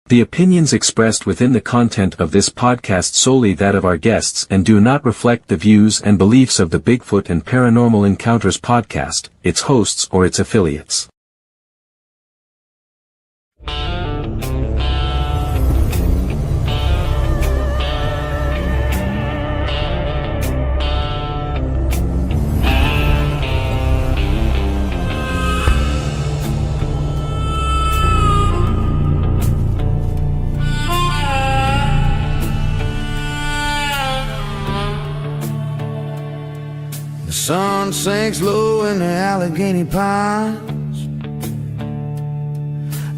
The opinions expressed within the content of this podcast solely that of our guests and do not reflect the views and beliefs of the Bigfoot and Paranormal Encounters podcast, its hosts or its affiliates. The sun sinks low in the Allegheny Pines.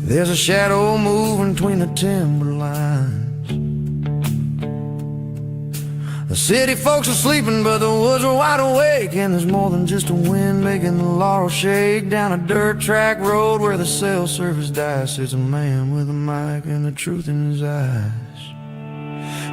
There's a shadow moving between the timberlines. The city folks are sleeping, but the woods are wide awake. And there's more than just a wind making the laurel shake. Down a dirt track road where the cell service dies sits a man with a mic and the truth in his eyes.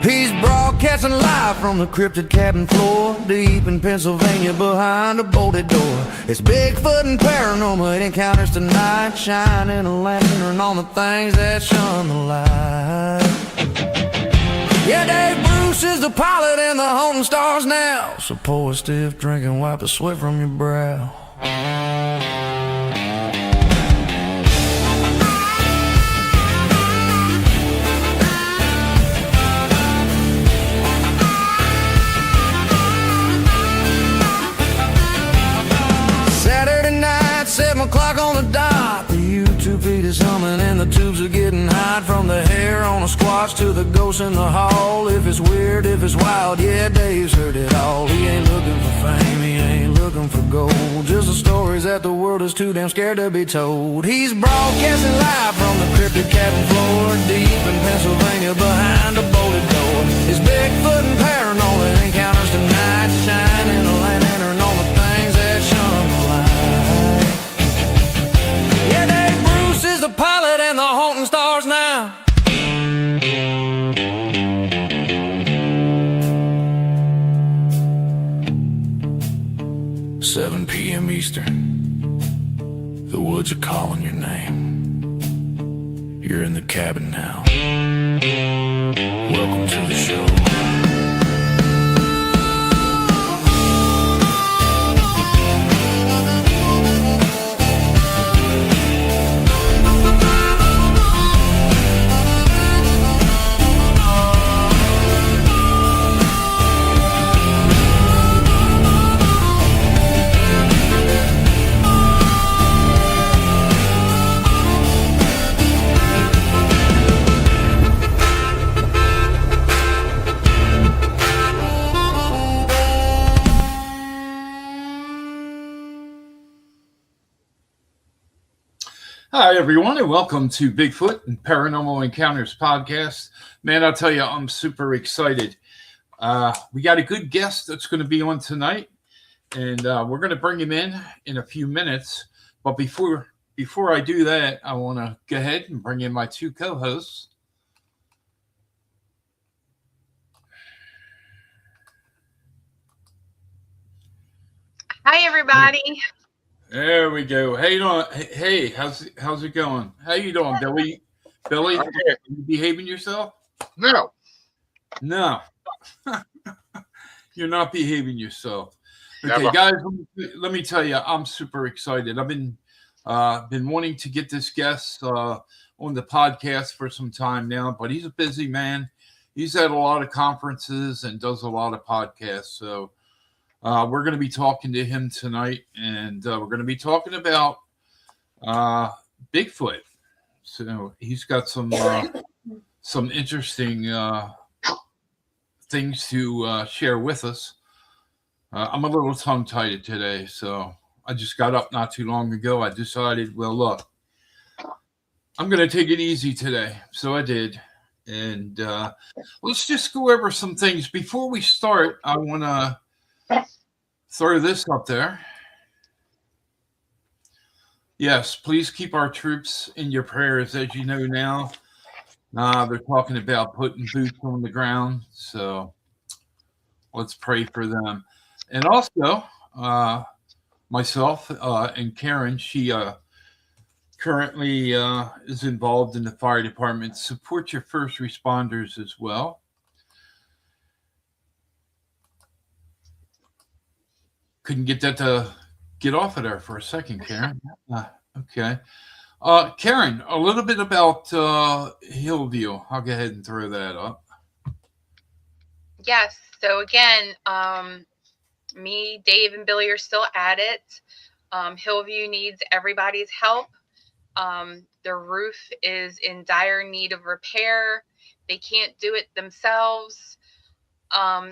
He's broadcasting live from the cryptid cabin floor, deep in Pennsylvania behind a bolted door. It's Bigfoot and Paranormal Encounters tonight, shining a lantern on the things that shun the light. Yeah, Dave Bruce is the pilot and the haunting stars now. So pour a stiff drink and wipe the sweat from your brow. Saturday night, 7 o'clock on the dot. The YouTube feed is humming and the tubes are getting hot. From the hair on a squatch to the ghost in the hall. If it's weird, if it's wild, yeah, Dave's heard it all. He ain't looking for fame, he ain't looking for gold. Just the stories that the world is too damn scared to be told. He's broadcasting live from the cryptid cabin floor, deep in Pennsylvania behind a bolted door. It's Bigfoot and Paranormal Encounters tonight, shining a lantern on the things that shun the light. Yeah, Dave Bruce is the pilot and the haunting stars now. 7 p.m. Eastern. The woods are calling your name. You're in the cabin now. Welcome to the show. Hi, everyone, and welcome to Bigfoot and Paranormal Encounters podcast. Man, I'll tell you, I'm super excited. We got a good guest that's going to be on tonight, and we're going to bring him in a few minutes. But before I do that, I want to go ahead and bring in my two co-hosts. Hi, everybody. There we go. Hey, hey, how's it going? How you doing, Billy? Billy, are you behaving yourself? No. You're not behaving yourself. Okay, Never. guys, let me tell you, I'm super excited. I've been wanting to get this guest on the podcast for some time now, but he's a busy man. He's at a lot of conferences and does a lot of podcasts, so we're going to be talking to him tonight, and we're going to be talking about Bigfoot. So he's got some interesting things to share with us. I'm a little tongue-tied today, so I just got up not too long ago. I decided, well, look, I'm going to take it easy today. So I did. And let's just go over some things. Before we start, I want to throw this up there. Yes, please keep our troops in your prayers. As you know now, they're talking about putting boots on the ground. So let's pray for them. And also, myself and Karen, she currently is involved in the fire department. Support your first responders as well. Couldn't get that to get off of there for a second, Karen. Okay. Karen, a little bit about Hillview. I'll go ahead and throw that up. Yes. So again, me, Dave, and Billy are still at it. Hillview needs everybody's help. Their roof is in dire need of repair. They can't do it themselves.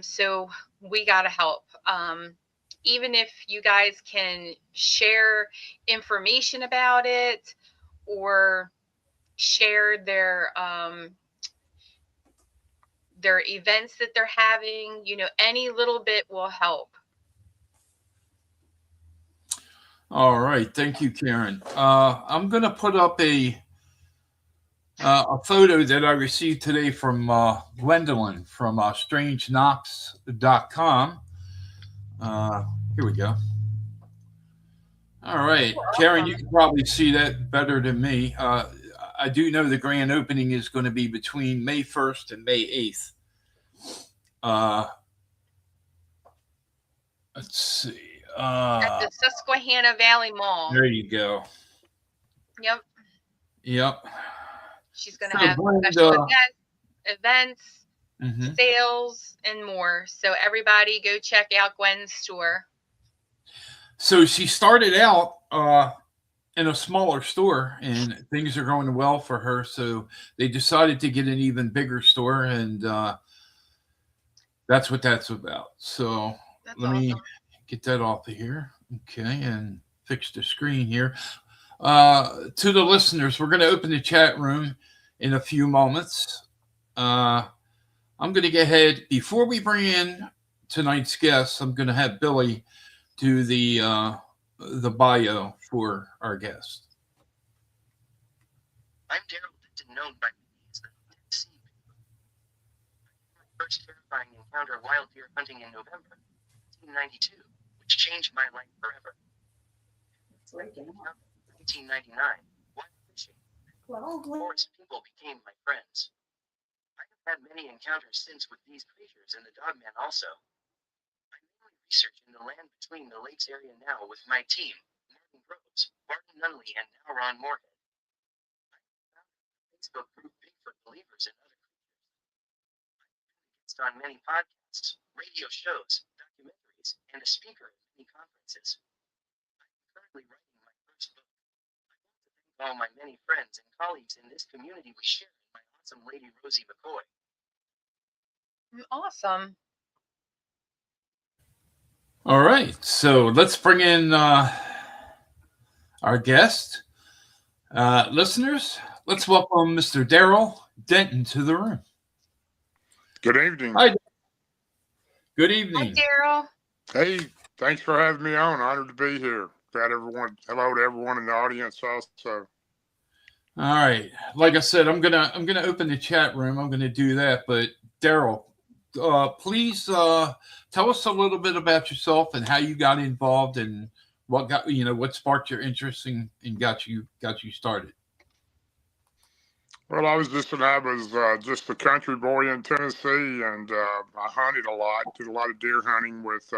So we got to help. Even if you guys can share information about it or share their events that they're having, any little bit will help. All right. Thank you, Karen. I'm going to put up a photo that I received today from Gwendolyn from StrangeKnocks.com. Here we go. All right. Karen, you can probably see that better than me. I do know the grand opening is going to be between May 1st and May 8th. Let's see. At the Susquehanna Valley Mall. There you go. Yep. She's going to have special events, sales, and more. So everybody go check out Gwen's store. So she started out in a smaller store, and things are going well for her. So they decided to get an even bigger store, and that's what that's about. So let me get that off of here. Okay, and fix the screen here. To the listeners, we're going to open the chat room in a few moments. I'm going to go ahead, before we bring in tonight's guests, I'm going to have Billy do the bio for our guest. I'm Darrell, known by me as the Dead Sea. My first terrifying encounter wild deer hunting in November 1992, which changed my life forever. 1999, wild fishing. Forest people became my friends. I have had many encounters since with these creatures and the Dogman also. I'm mainly researching the land between the lakes area now with my team, Martin Groves, Martin Nunley, and now Ron Moorhead. I found a Facebook group Bigfoot Believers and Other Creatures. I've been a guest on many podcasts, radio shows, documentaries, and a speaker at many conferences. I'm currently writing my first book. I want to thank all my many friends and colleagues in this community we share and my awesome lady Rosie McCoy. Awesome. All right, so let's bring in our guest. Listeners, let's welcome Mr. Darrell Denton to the room. Good evening. Hi. Good evening. Hi, Darrell. Hey, thanks for having me on. Honored to be here. Hello to everyone in the audience also. All right. Like I said, I'm gonna open the chat room. I'm gonna do that. But Darrell, please tell us a little bit about yourself and how you got involved and what sparked your interest and got you started. Well, I was just a country boy in Tennessee, and I hunted a lot. Did a lot of deer hunting with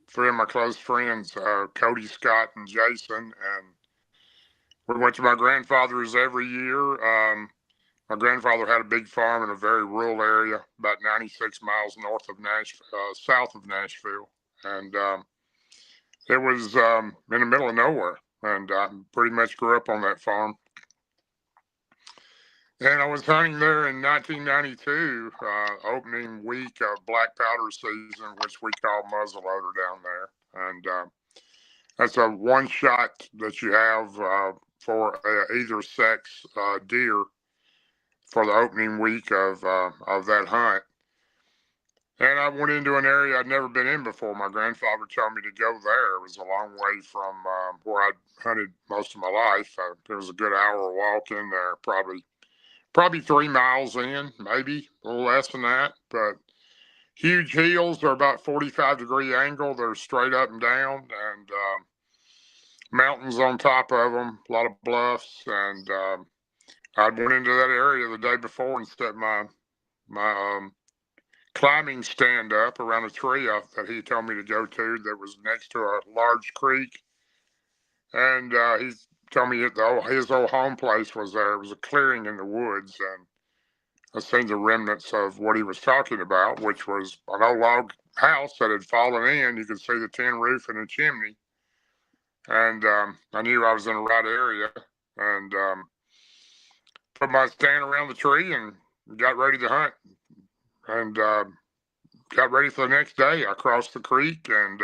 three of my close friends, Cody, Scott, and Jason, and we went to my grandfather's every year. My grandfather had a big farm in a very rural area, about 96 miles north of south of Nashville, and it was in the middle of nowhere, and I pretty much grew up on that farm. And I was hunting there in 1992, opening week of black powder season, which we call muzzleloader down there. And that's a one shot that you have for either sex deer for the opening week of that hunt. And I went into an area I'd never been in before. My grandfather told me to go there. It was a long way from where I'd hunted most of my life. It was a good hour walk in there, probably 3 miles in, maybe a little less than that. But huge hills. They're about 45-degree angle. They're straight up and down. And mountains on top of them, a lot of bluffs, and I went into that area the day before and set my climbing stand up around a tree that he told me to go to that was next to a large creek. And he told me that his old home place was there. It was a clearing in the woods, and I seen the remnants of what he was talking about, which was an old log house that had fallen in. You could see the tin roof and the chimney. And I knew I was in the right area, and put my stand around the tree and got ready to hunt. And got ready for the next day. I crossed the creek, and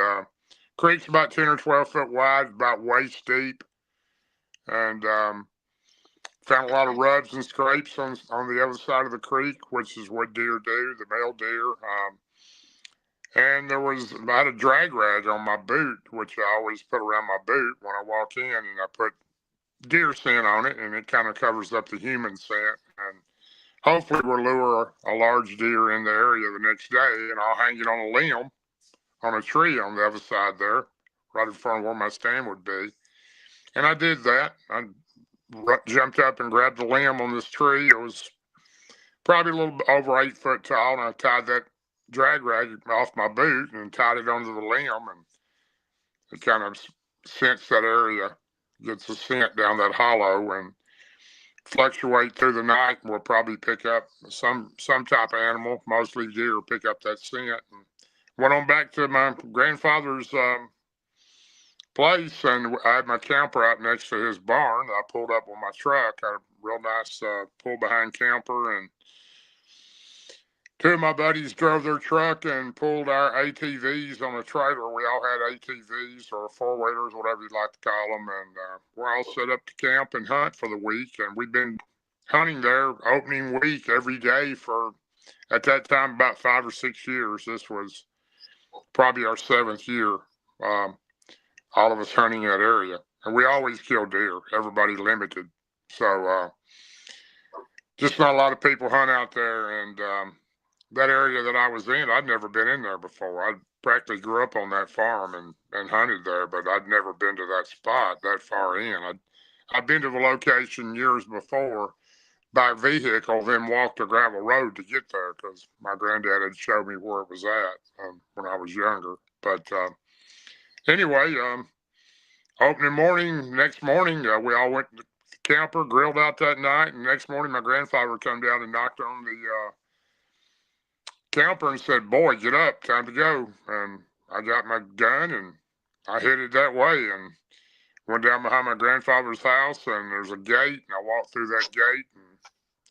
creek's about 10 or 12 foot wide, about waist deep, and found a lot of rubs and scrapes on the other side of the creek, which is what deer do, the male deer. And I had a drag rag on my boot, which I always put around my boot when I walk in, and I put deer scent on it, and it kind of covers up the human scent. And hopefully we'll lure a large deer in the area the next day, and I'll hang it on a limb on a tree on the other side there, right in front of where my stand would be. And I did that. I jumped up and grabbed the limb on this tree. It was probably a little over 8 foot tall, and I tied that drag rag off my boot and tied it onto the limb, and it kind of scents that area, gets a scent down that hollow, and fluctuate through the night, and we'll probably pick up some type of animal, mostly deer, pick up that scent. And went on back to my grandfather's place, and I had my camper out next to his barn. I pulled up with my truck, had a real nice pull behind camper, and two of my buddies drove their truck and pulled our ATVs on a trailer. We all had ATVs or four-wheelers, whatever you'd like to call them, and we're all set up to camp and hunt for the week. And we've been hunting there opening week every day for, at that time, about 5 or 6 years. This was probably our 7th year, all of us hunting that area. And we always kill deer, everybody limited. So just not a lot of people hunt out there. And that area that I was in, I'd never been in there before. I practically grew up on that farm and hunted there, but I'd never been to that spot that far in. I'd been to the location years before by vehicle, then walked a gravel road to get there because my granddad had showed me where it was at when I was younger. But anyway, next morning, we all went to the camper, grilled out that night, and next morning my grandfather come down and knocked on the camper and said, "Boy, get up, time to go." And I got my gun and I headed that way and went down behind my grandfather's house, and there's a gate, and I walked through that gate and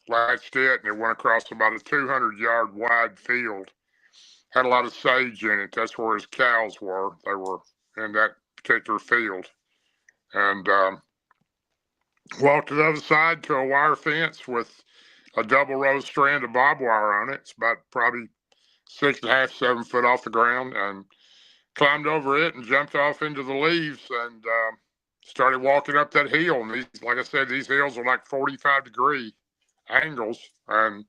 latched it, and it went across about a 200-yard wide field. Had a lot of sage in it. That's where his cows were. They were in that particular field. And walked to the other side to a wire fence with a double row strand of barbed wire on it. It's about probably 6.5, 7 foot off the ground, and climbed over it and jumped off into the leaves and started walking up that hill. And these, like I said, these hills are like 45-degree angles. And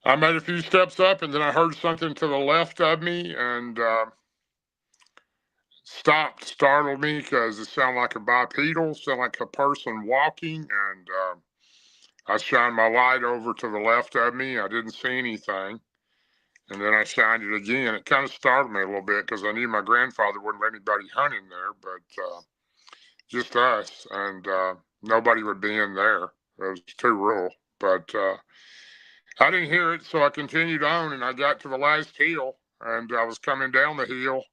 I made a few steps up, and then I heard something to the left of me, and stopped, startled me because it sounded like a bipedal, sounded like a person walking. And I shined my light over to the left of me. I didn't see anything. And then I shined it again. It kind of startled me a little bit because I knew my grandfather wouldn't let anybody hunt in there, but just us, and nobody would be in there. It was too rural. But I didn't hear it, so I continued on, and I got to the last hill, and I was coming down the hill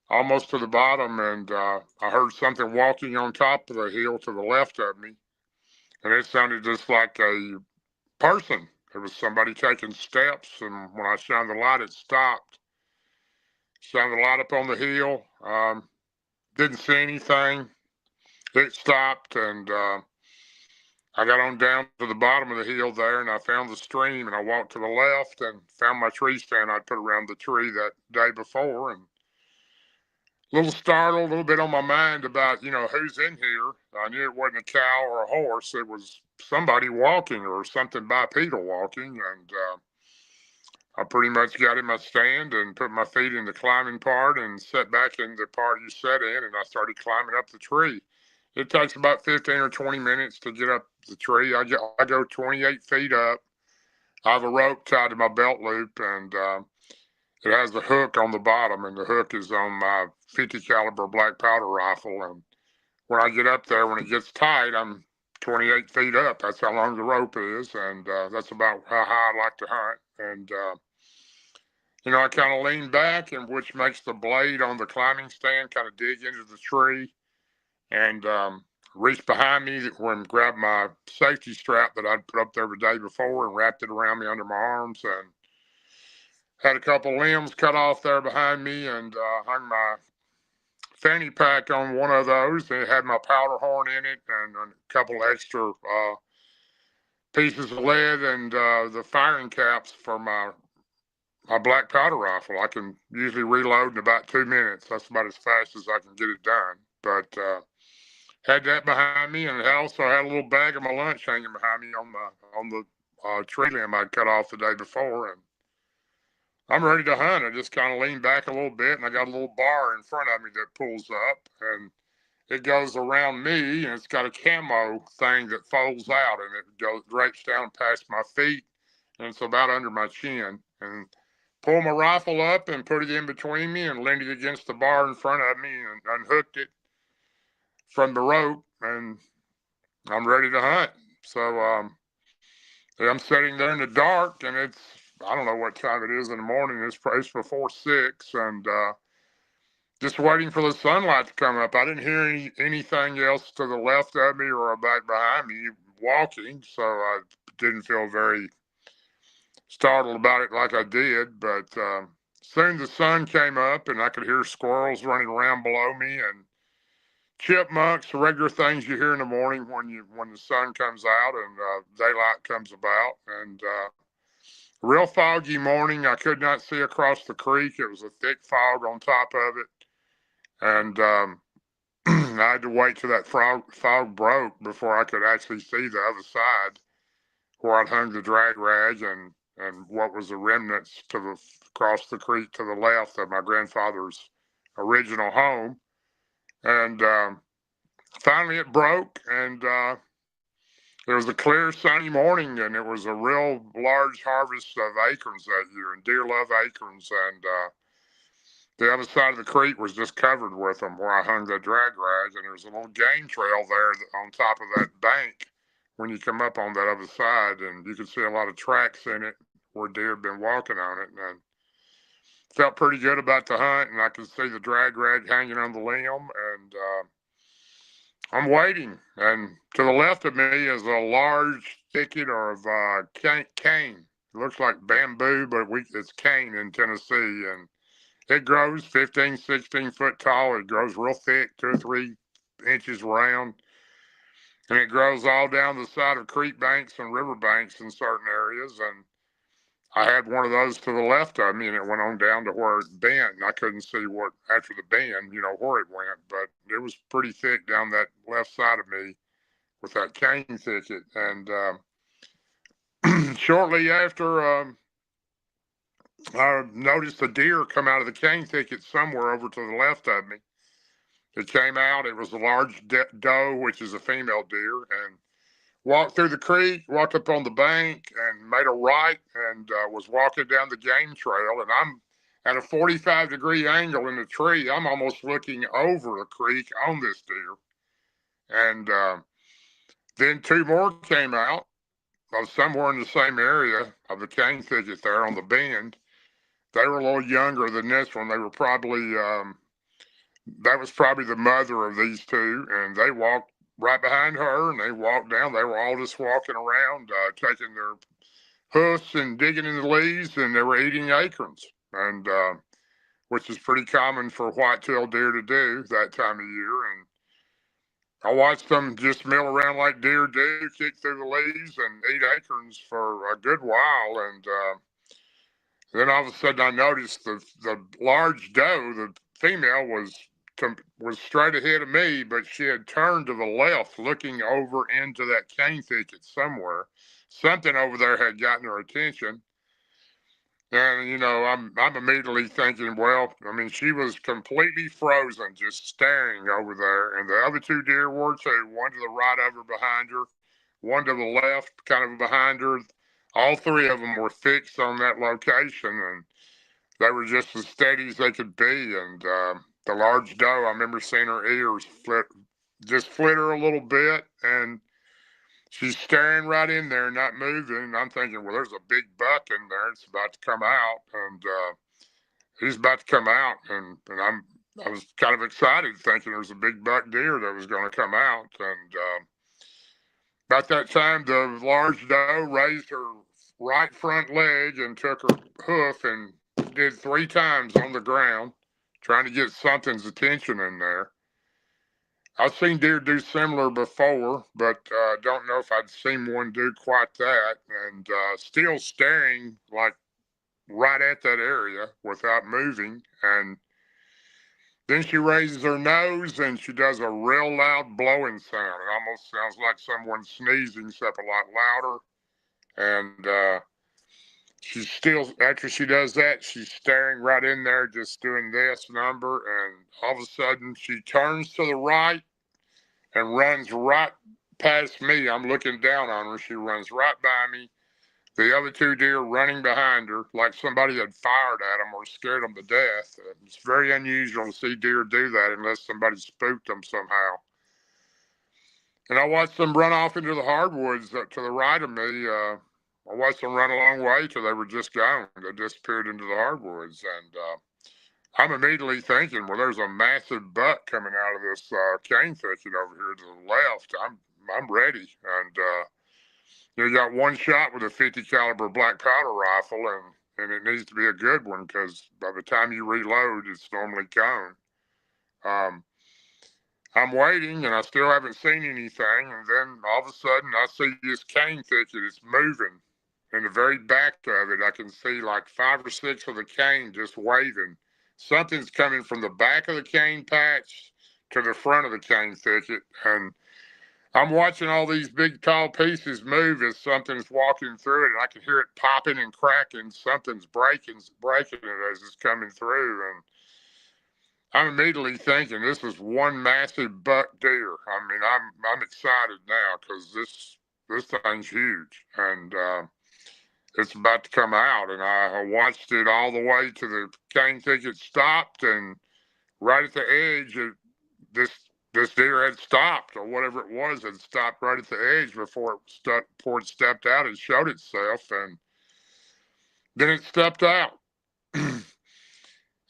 almost to the bottom, and I heard something walking on top of the hill to the left of me, and it sounded just like a person. There was somebody taking steps, and when I shined the light, it stopped. Shined the light up on the hill. Didn't see anything. It stopped, and I got on down to the bottom of the hill there, and I found the stream, and I walked to the left and found my tree stand I'd put around the tree that day before, and a little startled, a little bit on my mind about, who's in here. I knew it wasn't a cow or a horse. It was somebody walking or something bipedal walking. And I pretty much got in my stand and put my feet in the climbing part and sat back in the part you sat in, and I started climbing up the tree. It takes about 15 or 20 minutes to get up the tree. I go 28 feet up. I have a rope tied to my belt loop, and it has a hook on the bottom, and the hook is on my 50 caliber black powder rifle. And when I get up there, when it gets tight, I'm 28 feet up. That's how long the rope is, and that's about how high I like to hunt. And I kind of lean back, and which makes the blade on the climbing stand kind of dig into the tree, and reach behind me and grab my safety strap that I'd put up there the day before and wrapped it around me under my arms, and had a couple limbs cut off there behind me, and hung my fanny pack on one of those. And it had my powder horn in it and a couple extra pieces of lead and the firing caps for my black powder rifle. I can usually reload in about 2 minutes. That's about as fast as I can get it done. But had that behind me, and I also had a little bag of my lunch hanging behind me on the tree limb I'd cut off the day before, and I'm ready to hunt. I just kind of leaned back a little bit, and I got a little bar in front of me that pulls up, and it goes around me, and it's got a camo thing that folds out, and it goes drapes down past my feet, and it's about under my chin. And pull my rifle up and put it in between me and leaned it against the bar in front of me and unhooked it from the rope, and I'm ready to hunt. So I'm sitting there in the dark, and I don't know what time it is in the morning. It's before 6, and just waiting for the sunlight to come up. I didn't hear anything else to the left of me or back behind me walking, so I didn't feel very startled about it like I did. But soon the sun came up, and I could hear squirrels running around below me, and chipmunks, the regular things you hear in the morning when the sun comes out and daylight comes about. And real foggy morning. I could not see across the creek. It was a thick fog on top of it, and I had to wait till that fog broke before I could actually see the other side where I'd hung the drag rag and what was the remnants across the creek to the left of my grandfather's original home. And finally it broke, and it was a clear sunny morning, and it was a real large harvest of acorns that year, and deer love acorns. And the other side of the creek was just covered with them where I hung the drag rag, and there was a little game trail there on top of that bank when you come up on that other side, and you could see a lot of tracks in it where deer had been walking on it. And felt pretty good about the hunt, and I could see the drag rag hanging on the limb, and I'm waiting. And to the left of me is a large thicket of cane. It looks like bamboo, but it's cane in Tennessee, and it grows 15, 16 foot tall. It grows real thick, 2 or 3 inches round, and it grows all down the side of creek banks and river banks in certain areas. And I had one of those to the left of me, and it went on down to where it bent, and I couldn't see what after the bend, where it went, but it was pretty thick down that left side of me with that cane thicket. And shortly after, I noticed a deer come out of the cane thicket somewhere over to the left of me. It came out. It was a large doe, which is a female deer, and walked through the creek, walked up on the bank, and made a right, and was walking down the game trail. And I'm at a 45-degree angle in the tree. I'm almost looking over the creek on this deer. And then 2 more came out of somewhere in the same area of the cane thicket there on the bend. They were a little younger than this one. They were probably, that was probably the mother of these 2, and they walked right behind her, and they walked down. They were all just walking around, taking their hoofs and digging in the leaves, and they were eating acorns, and which is pretty common for white-tailed deer to do that time of year. And I watched them just mill around like deer do, kick through the leaves and eat acorns for a good while. And then all of a sudden I noticed the large doe, the female, was straight ahead of me, but she had turned to the left, looking over into that cane thicket somewhere. Something over there had gotten her attention. And, I'm immediately thinking, well, I mean, she was completely frozen, just staring over there. And the other two deer were too, one to the right of her behind her, one to the left, kind of behind her. All three of them were fixed on that location, and they were just as steady as they could be. And the large doe, I remember seeing her ears flitter a little bit, and she's staring right in there, not moving. And I'm thinking, well, there's a big buck in there. It's about to come out, and he's about to come out, and I was kind of excited, thinking there's a big buck deer that was going to come out. And about that time, the large doe raised her right front leg and took her hoof and did 3 times on the ground, trying to get something's attention in there. I've seen deer do similar before, but don't know if I'd seen one do quite that. And still staring like right at that area without moving. And then she raises her nose and she does a real loud blowing sound. It almost sounds like someone sneezing, except a lot louder. And she's still, after she does that, she's staring right in there, just doing this number. And all of a sudden, she turns to the right and runs right past me. I'm looking down on her. She runs right by me. The other 2 deer running behind her like somebody had fired at them or scared them to death. It's very unusual to see deer do that unless somebody spooked them somehow. And I watched them run off into the hardwoods to the right of me. I watched them run a long way till they were just gone. They disappeared into the hardwoods. And I'm immediately thinking, well, there's a massive buck coming out of this cane thicket over here to the left. I'm ready. And you got one shot with a 50 caliber black powder rifle, and it needs to be a good one, because by the time you reload, it's normally gone. I'm waiting, and I still haven't seen anything. And then all of a sudden, I see this cane thicket. It's moving. In the very back of it, I can see like 5 or 6 of the cane just waving. Something's coming from the back of the cane patch to the front of the cane thicket, and I'm watching all these big tall pieces move as something's walking through it, and I can hear it popping and cracking. Something's breaking it as it's coming through. And I'm immediately thinking this is one massive buck deer. I mean, I'm excited now, because this thing's huge, and it's about to come out. And I watched it all the way to the cane thicket stopped, and right at the edge, this deer had stopped, or whatever it was, had stopped right at the edge before it stepped out and showed itself. And then it stepped out. And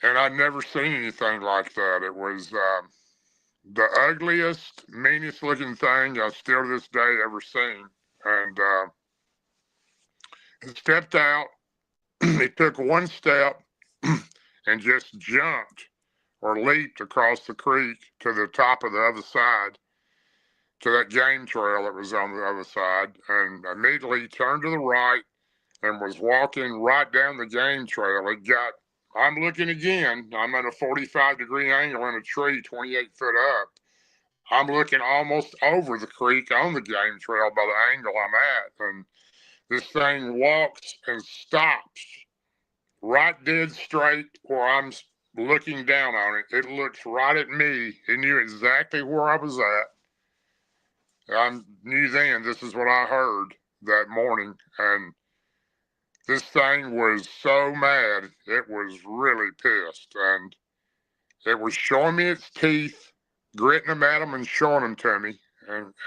I'd never seen anything like that. It was the ugliest, meanest looking thing I've still to this day ever seen. And it stepped out. It took one step and just jumped or leaped across the creek to the top of the other side, to that game trail that was on the other side, and immediately turned to the right and was walking right down the game trail. I'm looking again. I'm at a 45-degree angle in a tree 28 foot up. I'm looking almost over the creek on the game trail by the angle I'm at. And this thing walks and stops right dead straight where I'm looking down on it. It looks right at me. It knew exactly where I was at. I knew then this is what I heard that morning. And this thing was so mad, it was really pissed. And it was showing me its teeth, gritting them at them and showing them to me.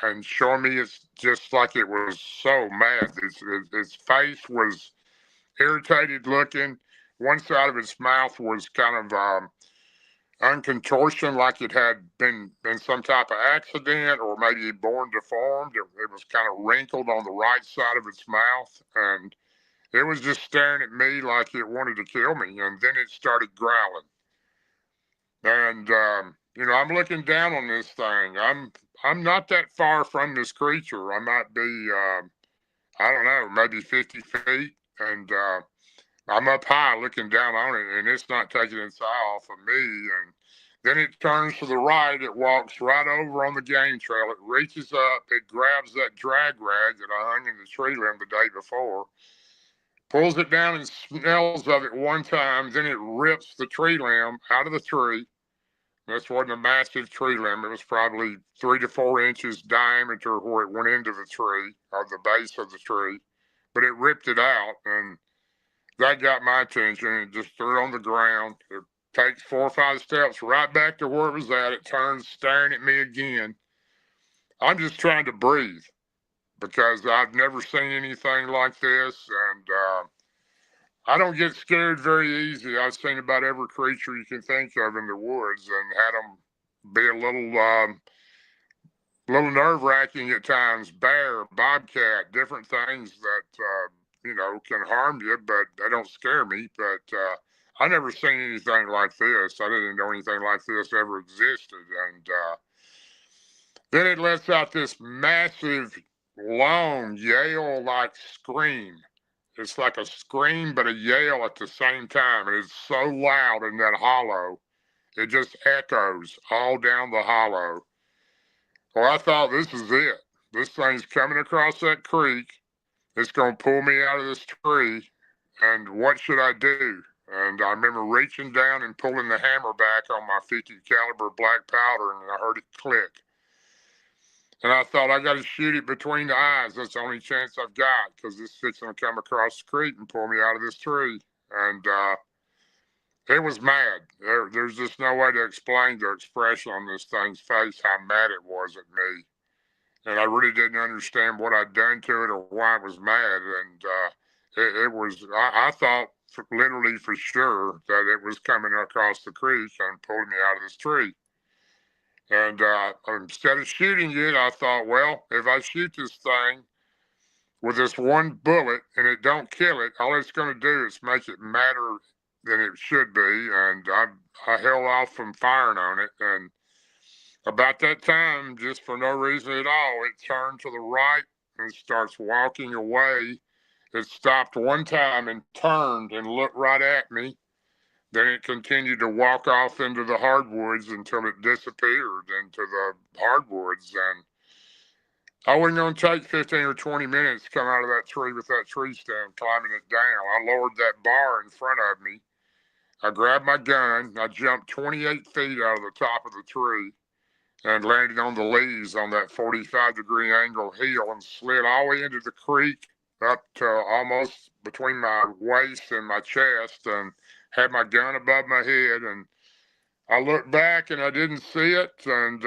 And showing me it's just like it was so mad. Its face was irritated looking. One side of its mouth was kind of uncontortion, like it had been in some type of accident, or maybe born deformed. It was kind of wrinkled on the right side of its mouth, and it was just staring at me like it wanted to kill me. And then it started growling. And I'm looking down on this thing. I'm not that far from this creature. I might be I don't know, maybe 50 feet, and I'm up high looking down on it, and it's not taking its eye off of me. And then it turns to the right. It walks right over on the game trail. It reaches up. It grabs that drag rag that I hung in the tree limb the day before, pulls it down and smells of it one time. Then it rips the tree limb out of the tree. This wasn't a massive tree limb. It was probably 3 to 4 inches diameter where it went into the tree, or the base of the tree. But it ripped it out, and that got my attention. It just threw it on the ground. It takes 4 or 5 steps right back to where it was at. It turns, staring at me again. I'm just trying to breathe because I've never seen anything like this, and I don't get scared very easy. I've seen about every creature you can think of in the woods, and had them be a little nerve-wracking at times. Bear, bobcat, different things that can harm you, but they don't scare me. But I never seen anything like this. I didn't know anything like this ever existed, and then it lets out this massive, long, yell-like scream. It's like a scream, but a yell at the same time. And it's so loud in that hollow, it just echoes all down the hollow. Well, I thought, this is it. This thing's coming across that creek. It's going to pull me out of this tree. And what should I do? And I remember reaching down and pulling the hammer back on my 50 caliber black powder, and I heard it click. And I thought, I got to shoot it between the eyes. That's the only chance I've got, because this thing's going to come across the creek and pull me out of this tree. And it was mad. There's just no way to explain the expression on this thing's face, how mad it was at me. And I really didn't understand what I'd done to it or why it was mad. And it was, I thought literally for sure that it was coming across the creek and pulling me out of this tree. And instead of shooting it, I thought, well, if I shoot this thing with this one bullet and it don't kill it, all it's going to do is make it madder than it should be. And I held off from firing on it. And about that time, just for no reason at all, it turned to the right and starts walking away. It stopped one time and turned and looked right at me. Then it continued to walk off into the hardwoods until it disappeared into the hardwoods. And I wasn't going to take 15 or 20 minutes to come out of that tree with that tree stand, climbing it down. I lowered that bar in front of me. I grabbed my gun. I jumped 28 feet out of the top of the tree and landed on the leaves on that 45-degree angle hill and slid all the way into the creek up to almost between my waist and my chest, and had my gun above my head. And I looked back and I didn't see it. And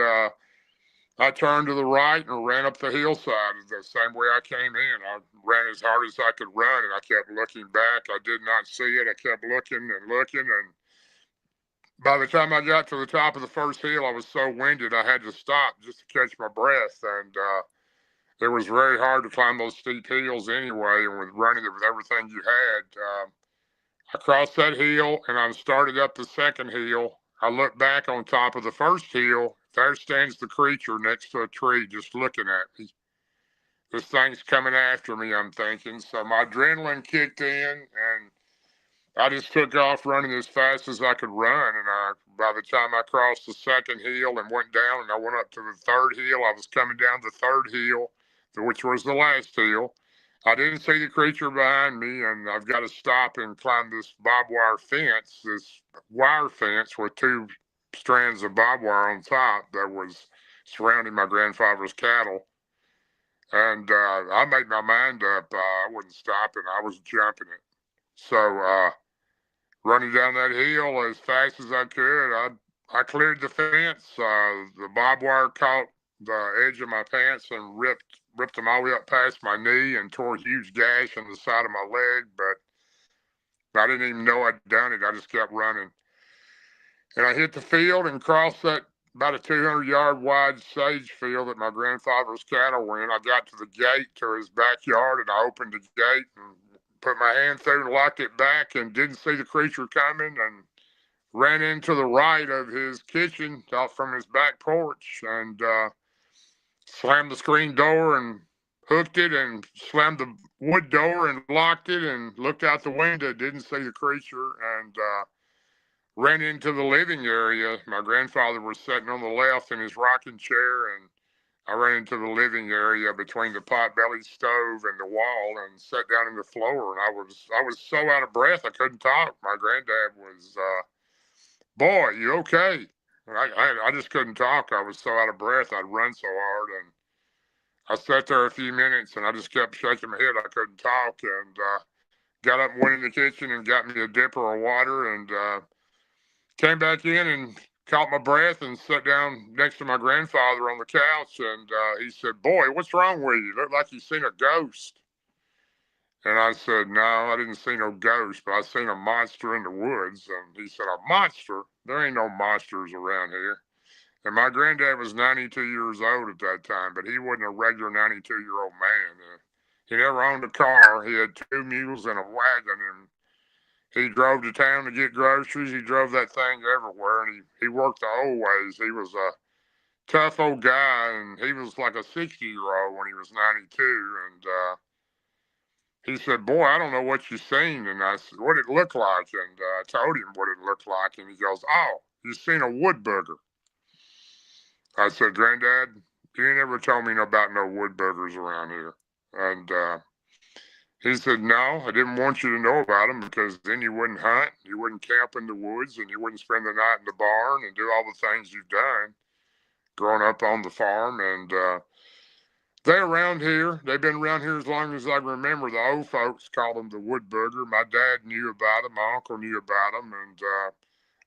I turned to the right and ran up the hillside the same way I came in. I ran as hard as I could run, and I kept looking back. I did not see it. I kept looking and looking. And by the time I got to the top of the first hill, I was so winded I had to stop just to catch my breath. And it was very hard to climb those steep hills anyway. And with running with everything you had, I crossed that hill and I started up the second hill. I looked back on top of the first hill. There stands the creature next to a tree just looking at me. This thing's coming after me, I'm thinking. So my adrenaline kicked in and I just took off running as fast as I could run. And by the time I crossed the second hill and went down and I went up to the third hill, I was coming down the third hill, which was the last hill. I didn't see the creature behind me, and I've got to stop and climb this barbed wire fence, this wire fence with 2 strands of barbed wire on top that was surrounding my grandfather's cattle. And I made my mind up. I wouldn't stop it. I was jumping it. So running down that hill as fast as I could, I cleared the fence. The barbed wire caught the edge of my pants and ripped them all the way up past my knee and tore a huge gash in the side of my leg. But I didn't even know I'd done it. I just kept running. And I hit the field and crossed that about a 200-yard wide sage field that my grandfather's cattle went. I got to the gate to his backyard, and I opened the gate and put my hand through and locked it back and didn't see the creature coming, and ran into the right of his kitchen out from his back porch, and slammed the screen door and hooked it, and slammed the wood door and locked it, and looked out the window, didn't see the creature, and ran into the living area. My grandfather was sitting on the left in his rocking chair, and I ran into the living area between the potbelly stove and the wall and sat down on the floor. And I was so out of breath I couldn't talk. My granddad was, "Boy, you okay?" And I just couldn't talk. I was so out of breath. I'd run so hard, and I sat there a few minutes, and I just kept shaking my head. I couldn't talk, and got up and went in the kitchen and got me a dipper of water, and came back in and caught my breath and sat down next to my grandfather on the couch. And he said, "Boy, what's wrong with you? You look like you seen a ghost." And I said, "No, I didn't see no ghost, but I seen a monster in the woods." And he said, "A monster? There ain't no monsters around here." And my granddad was 92 years old at that time, but he wasn't a regular 92-year-old man. He never owned a car. He had 2 mules and a wagon, and he drove to town to get groceries. He drove that thing everywhere, and he worked the old ways. He was a tough old guy, and he was like a 60-year-old when he was 92. And he said, "Boy, I don't know what you seen." And I said, "What it looked like?" And I told him what it looked like, and he goes, "Oh, you seen a wood booger." I said, "Granddad, you ain't ever told me about no wood boogers around here." And he said, "No, I didn't want you to know about them because then you wouldn't hunt, you wouldn't camp in the woods, and you wouldn't spend the night in the barn and do all the things you've done growing up on the farm." And they're around here. They've been around here as long as I remember. The old folks called them the wood booger. My dad knew about them. My uncle knew about them. And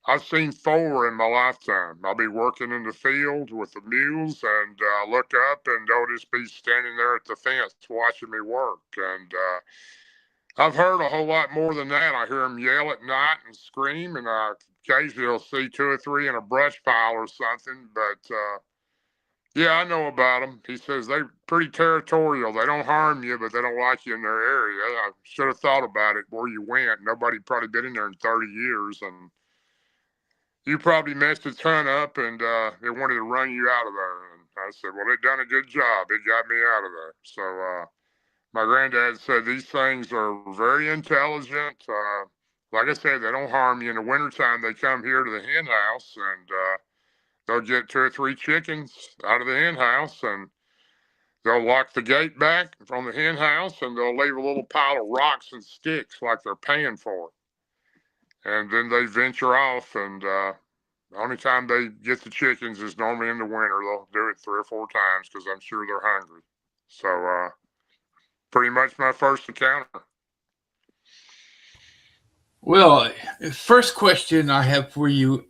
I've seen 4 in my lifetime. I'll be working in the field with the mules and look up and they'll just be standing there at the fence watching me work. And I've heard a whole lot more than that. I hear them yell at night and scream, and I occasionally will see 2 or 3 in a brush pile or something. But yeah, I know about them. He says they're pretty territorial. They don't harm you, but they don't like you in their area. I should have thought about it where you went. Nobody probably been in there in 30 years, and you probably messed a ton up, and they wanted to run you out of there. And I said, "Well, they done a good job. It got me out of there." So my granddad said these things are very intelligent. Like I said, they don't harm you. In the wintertime, they come here to the hen house, and they'll get 2 or 3 chickens out of the hen house, and they'll lock the gate back from the hen house, and they'll leave a little pile of rocks and sticks like they're paying for it. And then they venture off, and the only time they get the chickens is normally in the winter. They'll do it 3 or 4 times because I'm sure they're hungry. So pretty much my first encounter. Well, first question I have for you,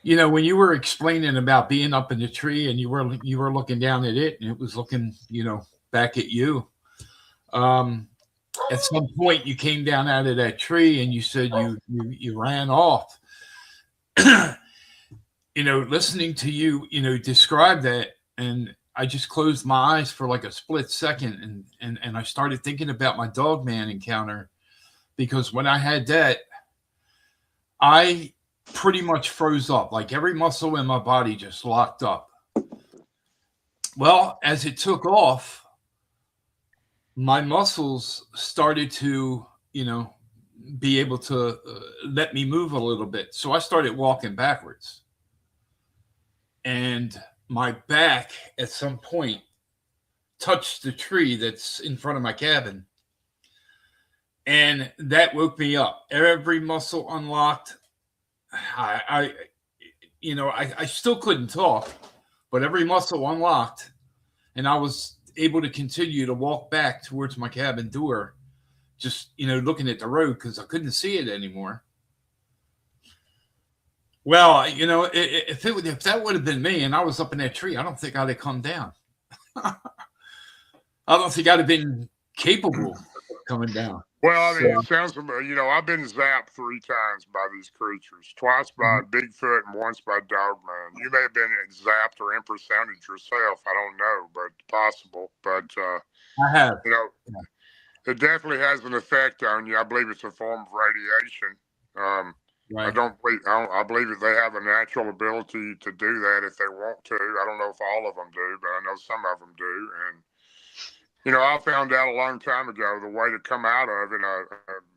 when you were explaining about being up in the tree and you were looking down at it and it was looking, back at you. At some point you came down out of that tree and you said you ran off. Listening to you, describe that, and I just closed my eyes for like a split second and I started thinking about my dog man encounter, because when I had that, I pretty much froze up. Like every muscle in my body just locked up. Well, as it took off, my muscles started to, be able to let me move a little bit. So I started walking backwards. And my back at some point touched the tree that's in front of my cabin. And that woke me up. Every muscle unlocked. I still couldn't talk, but every muscle unlocked, and I was able to continue to walk back towards my cabin door, just looking at the road because I couldn't see it anymore. Well, if that would have been me and I was up in that tree, I don't think I'd have come down. I don't think I'd have been capable of coming down. Well, I mean, it sounds, I've been zapped 3 times by these creatures, twice by Bigfoot and once by Dogman. You may have been zapped or impersonated yourself. I don't know, but possible. But, I have. It definitely has an effect on you. I believe it's a form of radiation. Right. I believe that they have a natural ability to do that if they want to. I don't know if all of them do, but I know some of them do. And, I found out a long time ago the way to come out of it,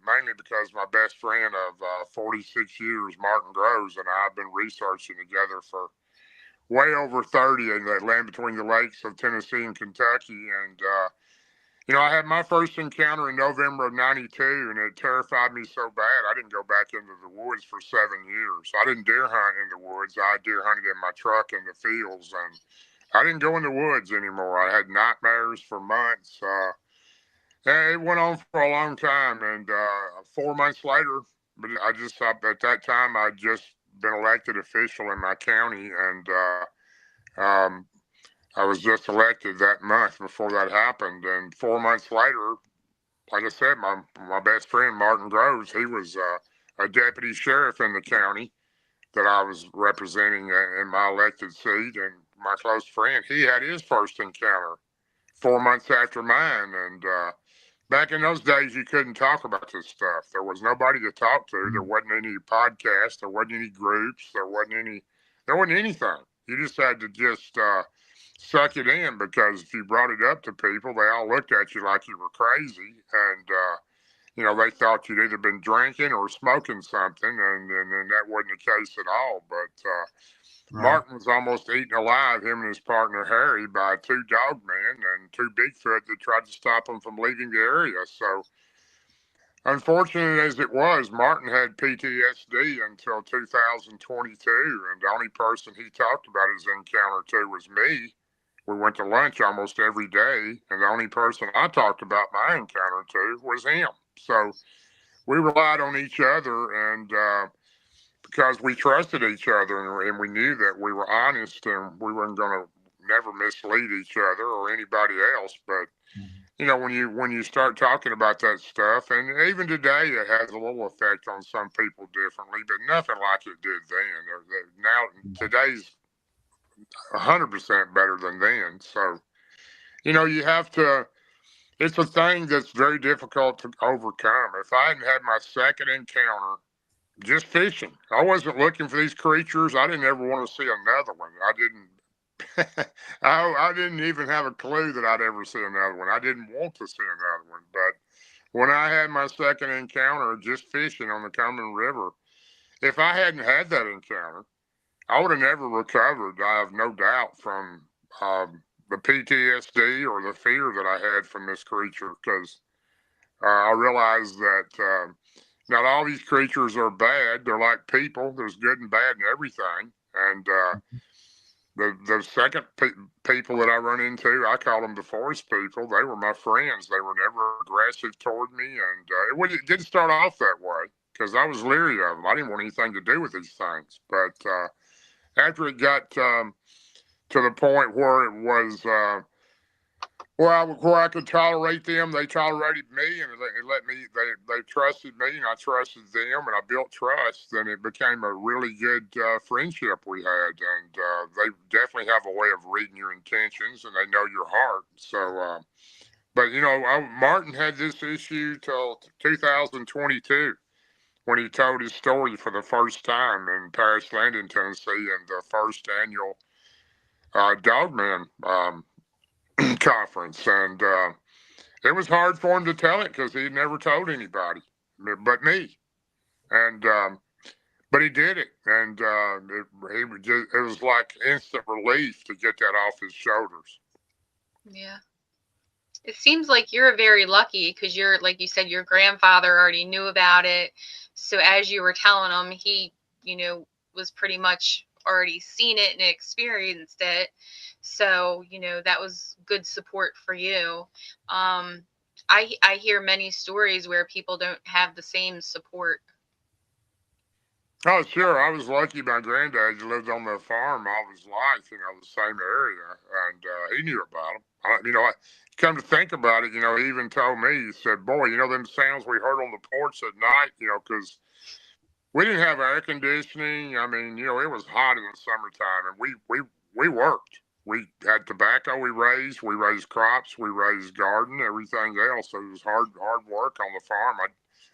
mainly because my best friend of 46 years, Martin Groves, and I have been researching together for way over 30 in that land between the lakes of Tennessee and Kentucky. And, I had my first encounter in November of 92, and it terrified me so bad, I didn't go back into the woods for 7 years. I didn't deer hunt in the woods. I deer hunted in my truck in the fields, and I didn't go in the woods anymore. I had nightmares for months. It went on for a long time, and 4 months later, but at that time, I'd just been elected official in my county, and um, I was just elected that month before that happened. And 4 months later, like I said, my best friend, Martin Groves, he was a deputy sheriff in the county that I was representing in my elected seat. And my close friend, he had his first encounter 4 months after mine. And back in those days, you couldn't talk about this stuff. There was nobody to talk to. There wasn't any podcasts. There wasn't any groups. There wasn't anything. You just had to just suck it in, because if you brought it up to people, they all looked at you like you were crazy. And, they thought you'd either been drinking or smoking something. And that wasn't the case at all. But Right. Martin was almost eaten alive, him and his partner Harry, by 2 dogmen and 2 Bigfoot that tried to stop him from leaving the area. So, unfortunate as it was, Martin had PTSD until 2022, and the only person he talked about his encounter to was me. We went to lunch almost every day, and the only person I talked about my encounter to was him. So we relied on each other, and because we trusted each other, and we knew that we were honest and we weren't going to never mislead each other or anybody else. But when you start talking about that stuff, and even today it has a little effect on some people differently, but nothing like it did then. Now today's 100% better than then. So you have to. It's a thing that's very difficult to overcome. If I hadn't had my second encounter just fishing, I wasn't looking for these creatures. I didn't ever want to see another one. I didn't. I didn't even have a clue that I'd ever see another one. I didn't want to see another one. But when I had my second encounter just fishing on the Common River, if I hadn't had that encounter, I would have never recovered, I have no doubt, from the PTSD or the fear that I had from this creature, because I realized that not all these creatures are bad. They're like people. There's good and bad in everything. And the second people that I run into, I call them the forest people. They were my friends. They were never aggressive toward me. And it didn't start off that way, because I was leery of them. I didn't want anything to do with these things. But after it got to the point where it was where I could tolerate them, they tolerated me, and they trusted me, and I trusted them, and I built trust. Then it became a really good friendship we had, and they definitely have a way of reading your intentions, and they know your heart. So, but Martin had this issue till 2022. When he told his story for the first time in Paris Landing, Tennessee, in the first annual Dogman conference. And it was hard for him to tell it, because he'd never told anybody but me. And but he did it, and it was like instant relief to get that off his shoulders. Yeah. It seems like you're very lucky, because you're, like you said, your grandfather already knew about it. So as you were telling him, he, was pretty much already seen it and experienced it. So, that was good support for you. I hear many stories where people don't have the same support. Oh, sure. I was lucky. My granddad lived on the farm all his life, the same area, and he knew about them. Come to think about it, he even told me, he said, boy, them sounds we heard on the porch at night, because we didn't have air conditioning. I mean, it was hot in the summertime, and we worked. We had tobacco we raised crops, we raised garden, everything else. So it was hard work on the farm.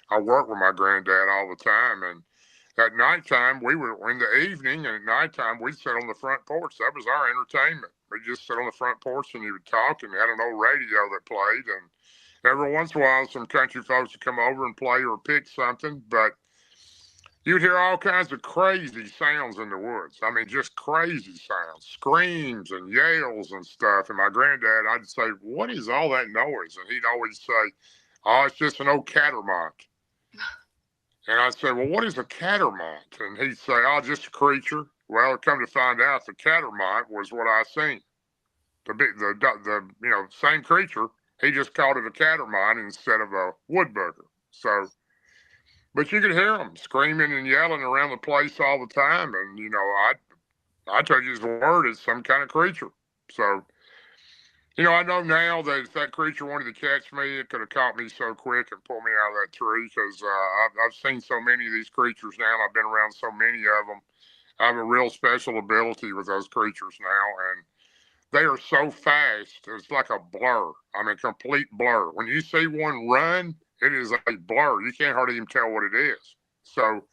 I worked with my granddad all the time, and at nighttime, we were in the evening, and at nighttime, we'd sit on the front porch. That was our entertainment. We'd just sit on the front porch, and he would talk, and he had an old radio that played. And every once in a while, some country folks would come over and play or pick something. But you'd hear all kinds of crazy sounds in the woods. I mean, just crazy sounds, screams and yells and stuff. And my granddad, I'd say, "What is all that noise?" And he'd always say, "Oh, it's just an old catamount." And I'd say, "Well, what is a catamount?" And he'd say, "Oh, just a creature." Well, come to find out, the catamount was what I seen. The same creature. He just called it a catamount instead of a woodbugger. So, but you could hear them screaming and yelling around the place all the time. And I took his word, it's some kind of creature. So, I know now that if that creature wanted to catch me, it could have caught me so quick and pulled me out of that tree because I've seen so many of these creatures now, and I've been around so many of them. I have a real special ability with those creatures now, and they are so fast. It's like a blur. I mean, complete blur. When you see one run, it is a blur. You can't hardly even tell what it is. So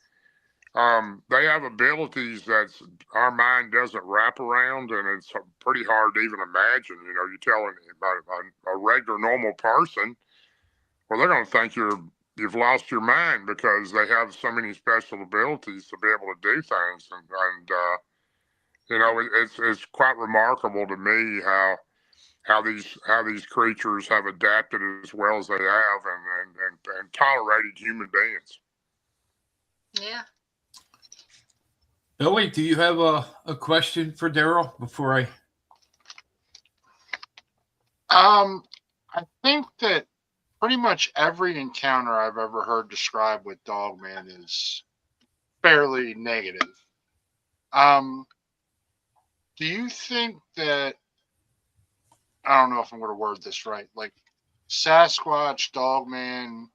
they have abilities that our mind doesn't wrap around, and it's pretty hard to even imagine. You tell a regular normal person, well, they're going to think you've lost your mind because they have so many special abilities to be able to do things, it's quite remarkable to me how these creatures have adapted as well as they have and tolerated human beings. Yeah. Billy, do you have a question for Darrell before I? I think that pretty much every encounter I've ever heard described with Dogman is fairly negative. Do you think that, I don't know if I'm going to word this right, like Sasquatch, Dogman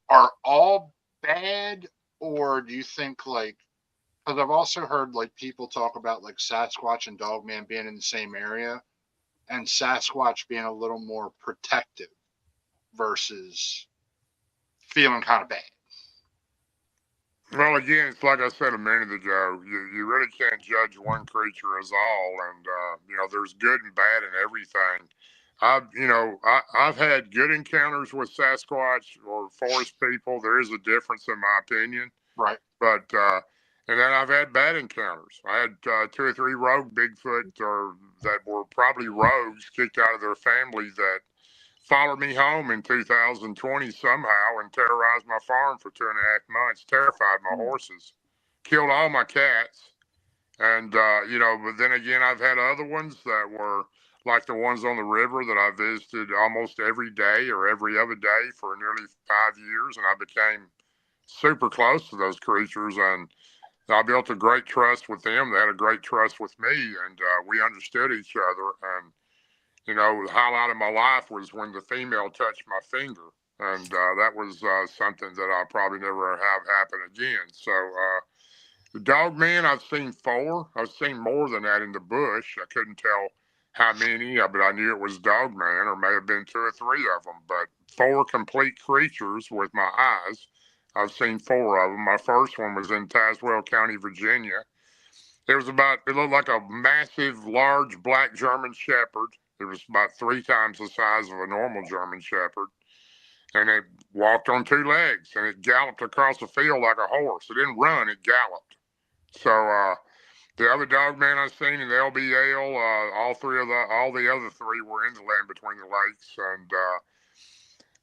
are all bad, or do you think because I've also heard people talk about Sasquatch and Dogman being in the same area and Sasquatch being a little more protective versus feeling kind of bad. Well, again, it's like I said a minute ago. You really can't judge one creature as all, and there's good and bad in everything. I've had good encounters with Sasquatch or forest people. There is a difference in my opinion, right? But and then I've had bad encounters. I had 2 or 3 rogue Bigfoot that were probably rogues kicked out of their family that followed me home in 2020 somehow and terrorized my farm for 2.5 months, terrified my horses, killed all my cats. And, but then again, I've had other ones that were like the ones on the river that I visited almost every day or every other day for nearly 5 years. And I became super close to those creatures. And I built a great trust with them. They had a great trust with me. And we understood each other. And the highlight of my life was when the female touched my finger. And that was something that I'll probably never have happen again. So the Dogman, I've seen 4. I've seen more than that in the bush. I couldn't tell how many, but I knew it was Dogman, or may have been 2 or 3 of them. But 4 complete creatures with my eyes. I've seen 4 of them. My first one was in Tazewell County, Virginia. It looked like a massive, large black German Shepherd. It was about 3 times the size of a normal German Shepherd. And it walked on 2 legs, and it galloped across the field like a horse. It didn't run, it galloped. So the other Dogman I've seen in the LBL, all the other 3 were in the land between the lakes. And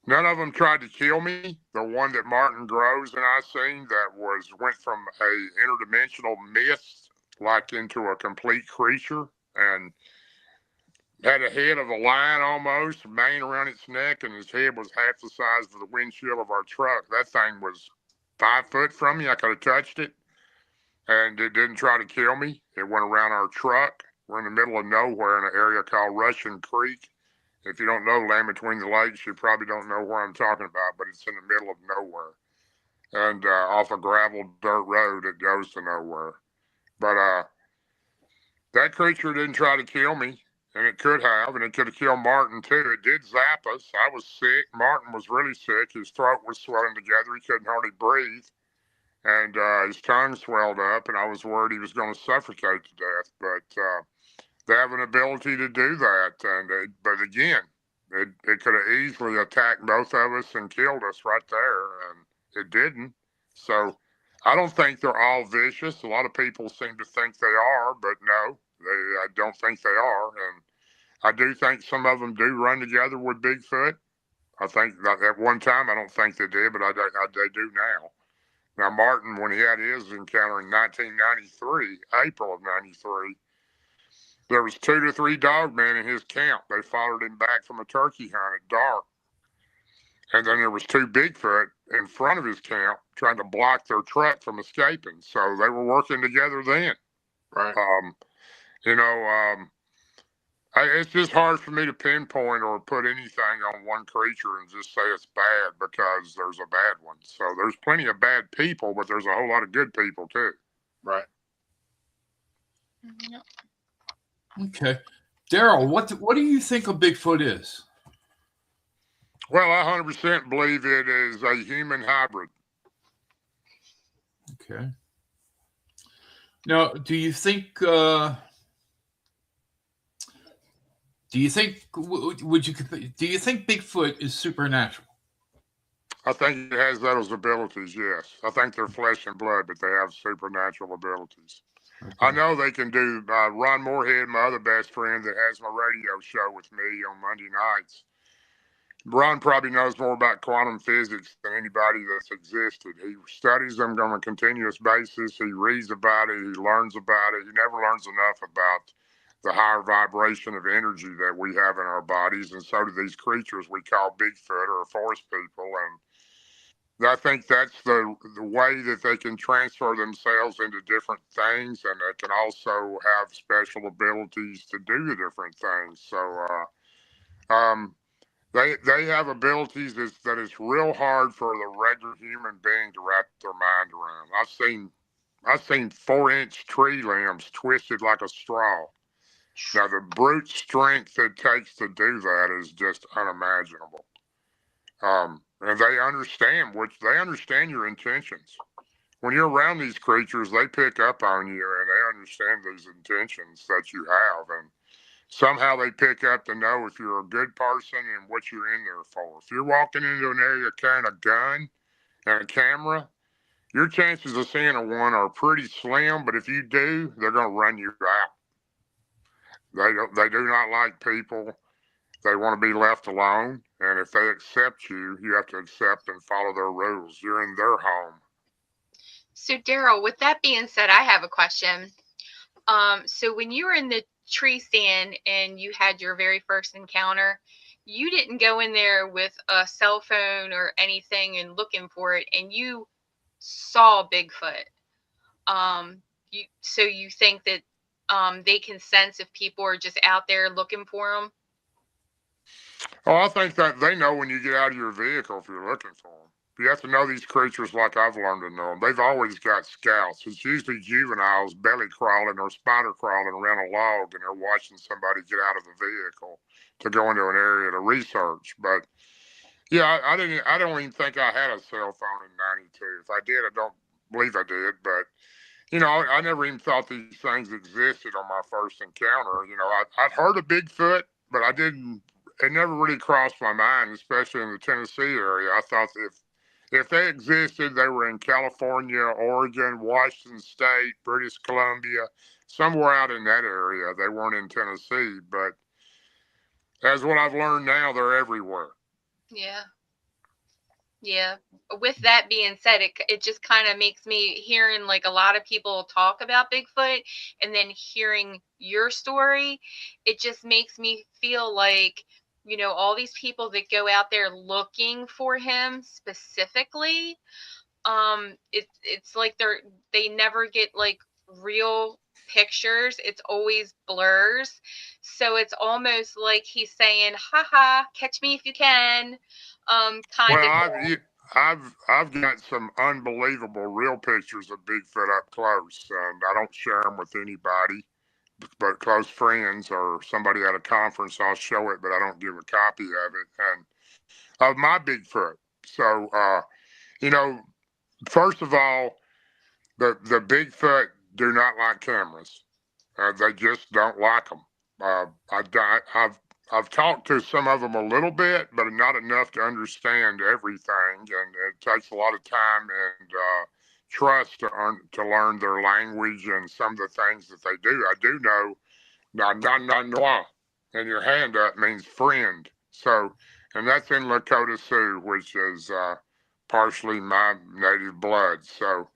none of them tried to kill me. The one that Martin Groves and I seen that went from a interdimensional mist into a complete creature and had a head of a lion almost, mane around its neck, and his head was half the size of the windshield of our truck. That thing was 5 foot from me. I could have touched it, and it didn't try to kill me. It went around our truck. We're in the middle of nowhere in an area called Russian Creek. If you don't know Land Between the Lakes, you probably don't know where I'm talking about, but it's in the middle of nowhere and off a gravel dirt road that goes to nowhere. But that creature didn't try to kill me. And it could have, and it could have killed Martin too. It did zap us. I was sick. Martin was really sick. His throat was swelling together. He couldn't hardly breathe. And his tongue swelled up, and I was worried he was going to suffocate to death. But they have an ability to do that. But again, it could have easily attacked both of us and killed us right there, and it didn't. So I don't think they're all vicious. A lot of people seem to think they are, but no, I don't think they are. And I do think some of them do run together with Bigfoot. I think that at one time, I don't think they did, but they do now. Now, Martin, when he had his encounter in 1993, April of 93, there was 2 to 3 dogmen in his camp. They followed him back from a turkey hunt at dark. And then there was 2 Bigfoot in front of his camp trying to block their truck from escaping. So they were working together then. Right. You know, it's just hard for me to pinpoint or put anything on one creature and just say it's bad because there's a bad one. So there's plenty of bad people, but there's a whole lot of good people too. Right. Okay. Darrell, what do you think a Bigfoot is? Well, I 100% believe it is a human hybrid. Okay. Now, do you think Bigfoot is supernatural? I think it has those abilities, yes. I think they're flesh and blood, but they have supernatural abilities. Okay. I know they can do, Ron Moorhead, my other best friend that has my radio show with me on Monday nights. Ron probably knows more about quantum physics than anybody that's existed. He studies them on a continuous basis. He reads about it. He learns about it. He never learns enough about the higher vibration of energy that we have in our bodies. And so do these creatures we call Bigfoot or forest people. And I think that's the way that they can transfer themselves into different things. And they can also have special abilities to do the different things. So, They have abilities that it's real hard for the regular human being to wrap their mind around. I've seen 4-inch tree limbs twisted like a straw. Now the brute strength it takes to do that is just unimaginable. And they understand your intentions. When you're around these creatures, they pick up on you and they understand these intentions that you have. And somehow they pick up to know if you're a good person and what you're in there for. If you're walking into an area carrying a gun and a camera, your chances of seeing one are pretty slim, but if you do, they're going to run you out. They do not like people. They want to be left alone. And if they accept you, you have to accept and follow their rules. You're in their home. So Darrell, with that being said, I have a question. So when you were in the tree stand and you had your very first encounter, you didn't go in there with a cell phone or anything and looking for it, and you saw Bigfoot. So you think that they can sense if people are just out there looking for them? Oh, I think that they know when you get out of your vehicle if you're looking for them. You have to know these creatures like I've learned to know them. They've always got scouts. It's usually juveniles belly crawling or spider crawling around a log, and they're watching somebody get out of the vehicle to go into an area to research. But yeah, I don't even think I had a cell phone in '92. If I did, I don't believe I did. But you know, I never even thought these things existed on my first encounter. You know, I'd heard of Bigfoot, but I didn't. It never really crossed my mind, especially in the Tennessee area. I thought if they existed, they were in California, Oregon, Washington State, British Columbia, somewhere out in that area. They weren't in Tennessee, but as what I've learned now, they're everywhere. Yeah. Yeah. With that being said, it just kind of makes me hearing like a lot of people talk about Bigfoot and then hearing your story. It just makes me feel like, you know, all these people that go out there looking for him specifically, it's like they never get like real pictures. It's always blurs. So it's almost like he's saying, haha, catch me if you can. Kind of. I've got some unbelievable real pictures of Bigfoot up close, and I don't share them with anybody but close friends or somebody at a conference. I'll show it, but I don't give a copy of it. And of my Bigfoot. So, you know, first of all, the Bigfoot do not like cameras. They just don't like them. I've talked to some of them a little bit, but not enough to understand everything. And it takes a lot of time and trust to learn their language and some of the things that they do. I do know na na na na, and your hand up means friend. So, and that's in Lakota Sioux, which is partially my native blood. So,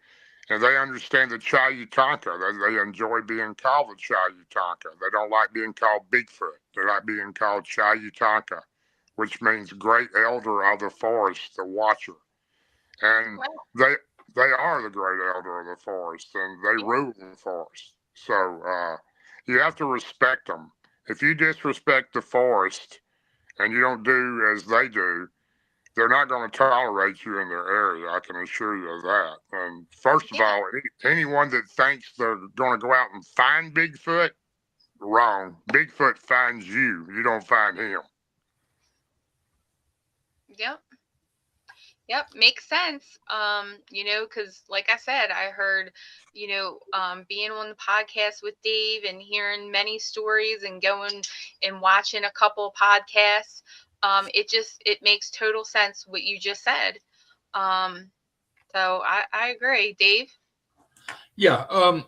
and they understand the Chayatanka. They enjoy being called the Chayatanka. They don't like being called Bigfoot. They like being called Chayatanka, which means great elder of the forest, the watcher. And they are the great elder of the forest, and they rule the forest. So you have to respect them. If you disrespect the forest and you don't do as they do, they're not going to tolerate you in their area. I can assure you of that. And first of all, anyone that thinks they're going to go out and find Bigfoot, wrong. Bigfoot finds you. You don't find him. Yep, makes sense. You know, because like I said, I heard, you know, being on the podcast with Dave and hearing many stories and going and watching a couple podcasts, it makes total sense what you just said. So I agree, Dave. Yeah.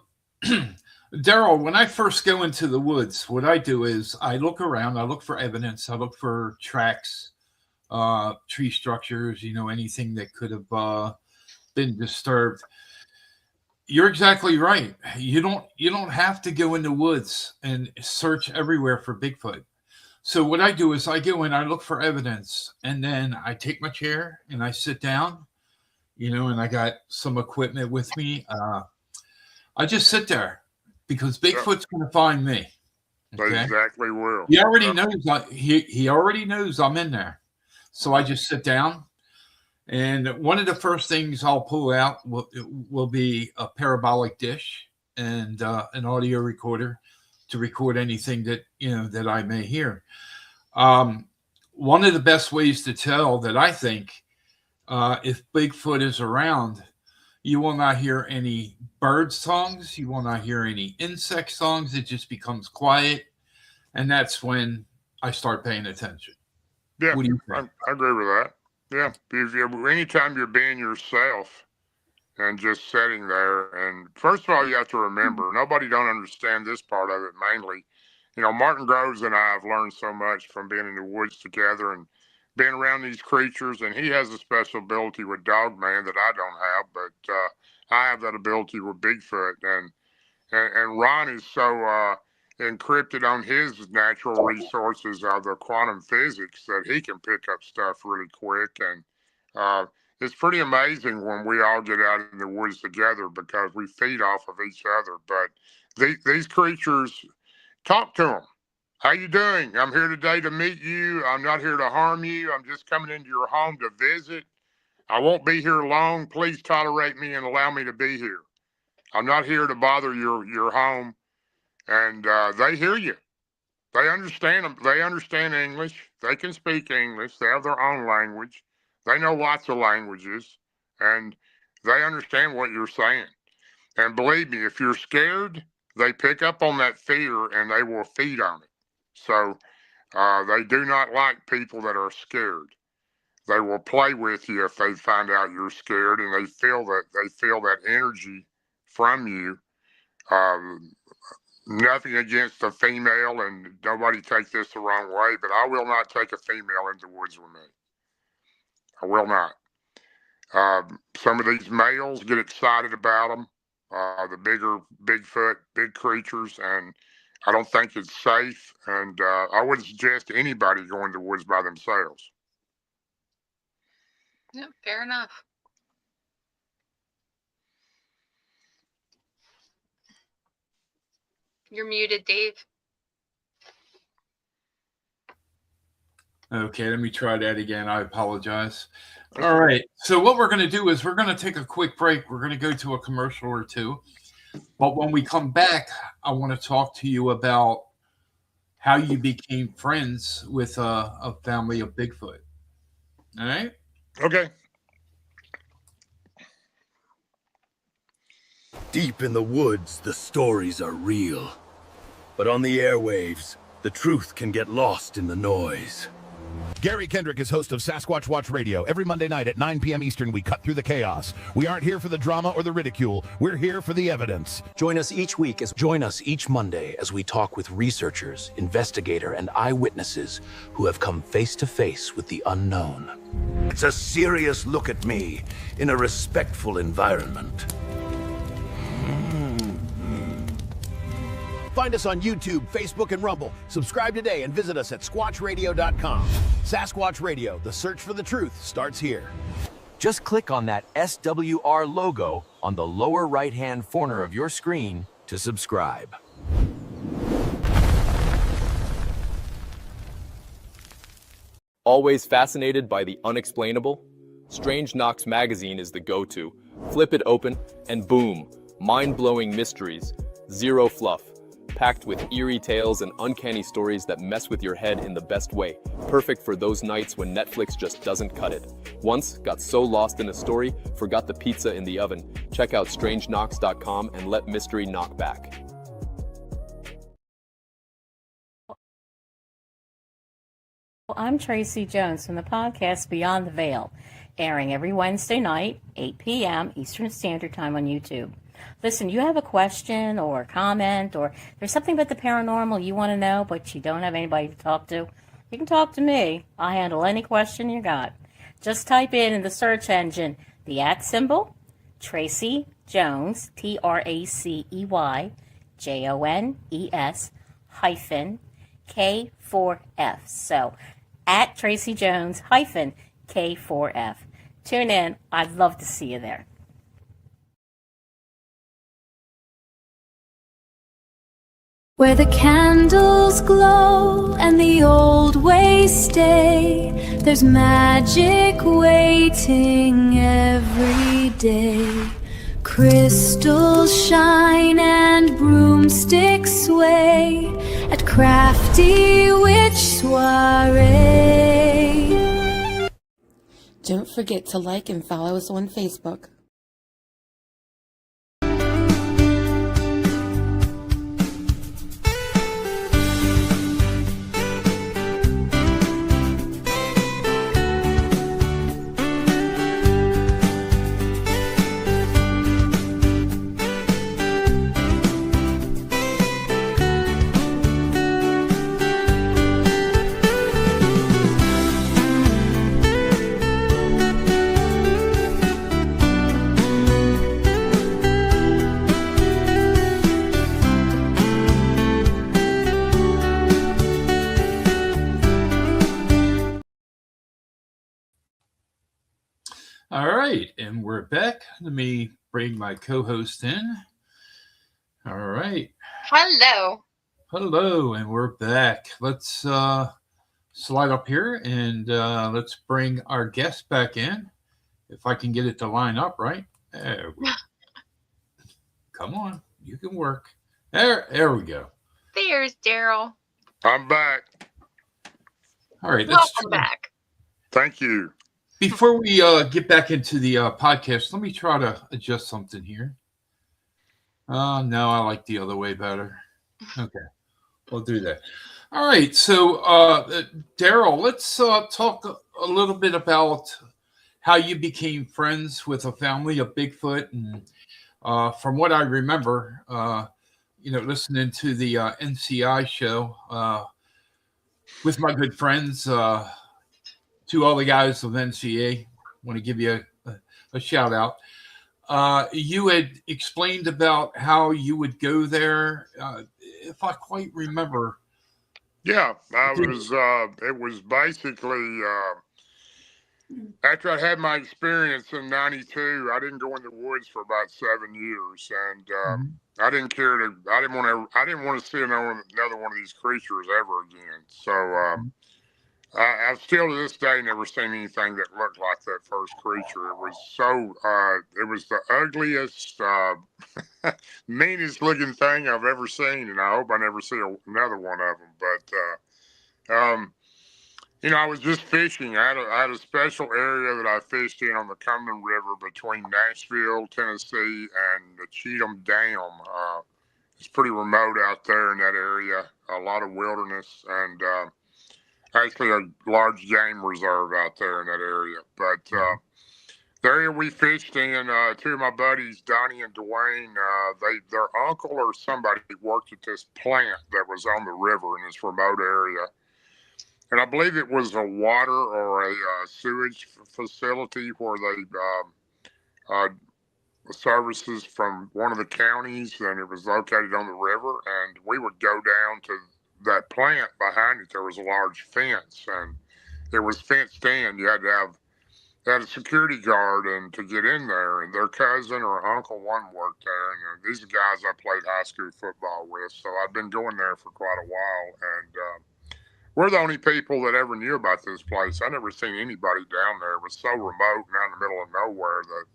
Darrell, when I first go into the woods, what I do is I look around, I look for evidence, I look for tracks, tree structures, you know, anything that could have been disturbed. You're exactly right. You don't have to go in the woods and search everywhere for Bigfoot. So what I do is I go in, I look for evidence, and then I take my chair and I sit down, you know, and I got some equipment with me. I just sit there because Bigfoot's going to find me. Okay? They exactly will. He already knows. He already knows I'm in there. So I just sit down, and one of the first things I'll pull out will be a parabolic dish and an audio recorder to record anything that, you know, that I may hear. One of the best ways to tell that I think if Bigfoot is around, you will not hear any bird songs. You will not hear any insect songs. It just becomes quiet, and that's when I start paying attention. Yeah, what do you think? I agree with that. Yeah, anytime you're being yourself and just sitting there, and first of all, you have to remember, nobody don't understand this part of it mainly. You know, Martin Groves and I have learned so much from being in the woods together and being around these creatures, and he has a special ability with Dogman that I don't have, but I have that ability with Bigfoot, and Ron is so encrypted on his natural resources of the quantum physics that he can pick up stuff really quick. And it's pretty amazing when we all get out in the woods together because we feed off of each other. But these creatures, talk to them. How you doing? I'm here today to meet you. I'm not here to harm you. I'm just coming into your home to visit. I won't be here long. Please tolerate me and allow me to be here. I'm not here to bother your home. And they hear you. They understand them. They understand English. They can speak English. They have their own language. They know lots of languages, and they understand what you're saying. And believe me, if you're scared, they pick up on that fear and they will feed on it. So they do not like people that are scared. They will play with you if they find out you're scared, and they feel that energy from you. Nothing against a female, and nobody take this the wrong way, but I will not take a female into the woods with me. I will not. Some of these males get excited about them, the bigger Bigfoot, big creatures, and I don't think it's safe, and I wouldn't suggest anybody go into the woods by themselves. Yeah, fair enough. You're muted, Dave. Okay, let me try that again. I apologize. All right. So what we're going to do is we're going to take a quick break. We're going to go to a commercial or two. But when we come back, I want to talk to you about how you became friends with a family of Bigfoot. All right? Okay. Deep in the woods, the stories are real. But on the airwaves, the truth can get lost in the noise. Gary Kendrick is host of Sasquatch Watch Radio. Every Monday night at 9 p.m. Eastern, we cut through the chaos. We aren't here for the drama or the ridicule. We're here for the evidence. Join us each Monday as we talk with researchers, investigator, and eyewitnesses who have come face to face with the unknown. It's a serious look at me in a respectful environment. Find us on YouTube, Facebook, and Rumble. Subscribe today and visit us at squatchradio.com. Sasquatch Radio, the search for the truth starts here. Just click on that SWR logo on the lower right-hand corner of your screen to subscribe. Always fascinated by the unexplainable? Strange Knocks magazine is the go-to. Flip it open, and boom, mind-blowing mysteries, zero fluff, packed with eerie tales and uncanny stories that mess with your head in the best way. Perfect for those nights when Netflix just doesn't cut it. Once got so lost in a story, forgot the pizza in the oven. Check out strangenocks.com and let mystery knock back. I'm Tracy Jones from the podcast Beyond the Veil, airing every Wednesday night, 8 p.m. Eastern Standard Time on YouTube. Listen, you have a question or a comment, or there's something about the paranormal you want to know, but you don't have anybody to talk to, you can talk to me. I'll handle any question you got. Just type in the search engine the @ Tracy Jones, TRACEY JONES K4F. So, @ Tracy Jones K4F. Tune in. I'd love to see you there. Where the candles glow and the old ways stay, there's magic waiting every day. Crystals shine and broomsticks sway at crafty witch soiree. Don't forget to like and follow us on Facebook. All right, and we're back. Let me bring my co-host in. All right. Hello. Hello, and we're back. Let's slide up here and let's bring our guest back in. If I can get it to line up, right? There we go. Come on, you can work. There we go. There's Daryl. I'm back. All right, Welcome back. Thank you. Before we get back into the podcast, let me try to adjust something here. No, I like the other way better. Okay, we'll do that. All right, so Daryl, let's talk a little bit about how you became friends with a family of Bigfoot. And from what I remember, listening to the NCI show with my good friends, to all the guys of NCA, want to give you a shout out. You had explained about how you would go there, if I quite remember. Yeah, it was basically, after I had my experience in '92, I didn't go in the woods for about 7 years, and I didn't want to see another one of these creatures ever again. So, I've still to this day never seen anything that looked like that first creature. It was it was the ugliest, meanest looking thing I've ever seen, and I hope I never see another one of them. But, I was just fishing. I had a special area that I fished in on the Cumberland River between Nashville, Tennessee, and the Cheatham Dam. It's pretty remote out there in that area, a lot of wilderness, and actually a large game reserve out there in that area. But the area we fished in, two of my buddies, Donnie and Dwayne, their uncle or somebody worked at this plant that was on the river in this remote area. And I believe it was a water or a sewage facility where they services from one of the counties, and it was located on the river. And we would go down to that plant. Behind it, there was a large fence, and it was fenced in. You had to have a security guard and to get in there. And their cousin or uncle one worked there, and these are guys I played high school football with. So I'd been going there for quite a while, and we're the only people that ever knew about this place. I never seen anybody down there. It was so remote and out in the middle of nowhere that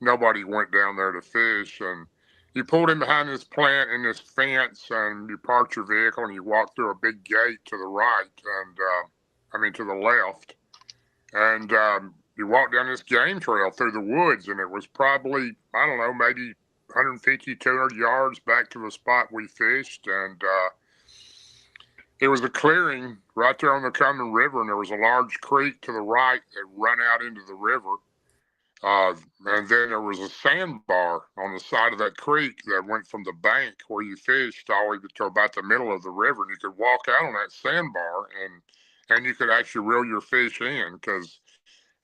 nobody went down there to fish. And you pulled in behind this plant in this fence, and you parked your vehicle, and you walked through a big gate to the right, and to the left, and you walked down this game trail through the woods, and it was probably, I don't know, maybe 150, 200 yards back to the spot we fished, and it was a clearing right there on the Cumberland River, and there was a large creek to the right that ran out into the river. And then there was a sandbar on the side of that creek that went from the bank where you fished all the way to about the middle of the river, and you could walk out on that sandbar, and you could actually reel your fish in, because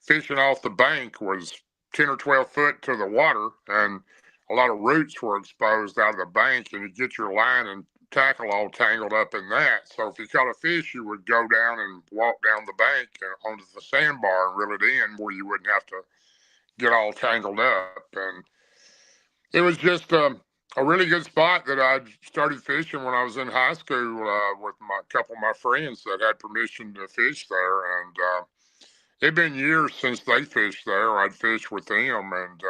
fishing off the bank was 10 or 12 foot to the water, and a lot of roots were exposed out of the bank, and you get your line and tackle all tangled up in that. So if you caught a fish, you would go down and walk down the bank onto the sandbar and reel it in where you wouldn't have to get all tangled up. And it was just a really good spot that I started fishing when I was in high school with a couple of my friends that had permission to fish there. And it'd been years since they fished there. I'd fish with them, and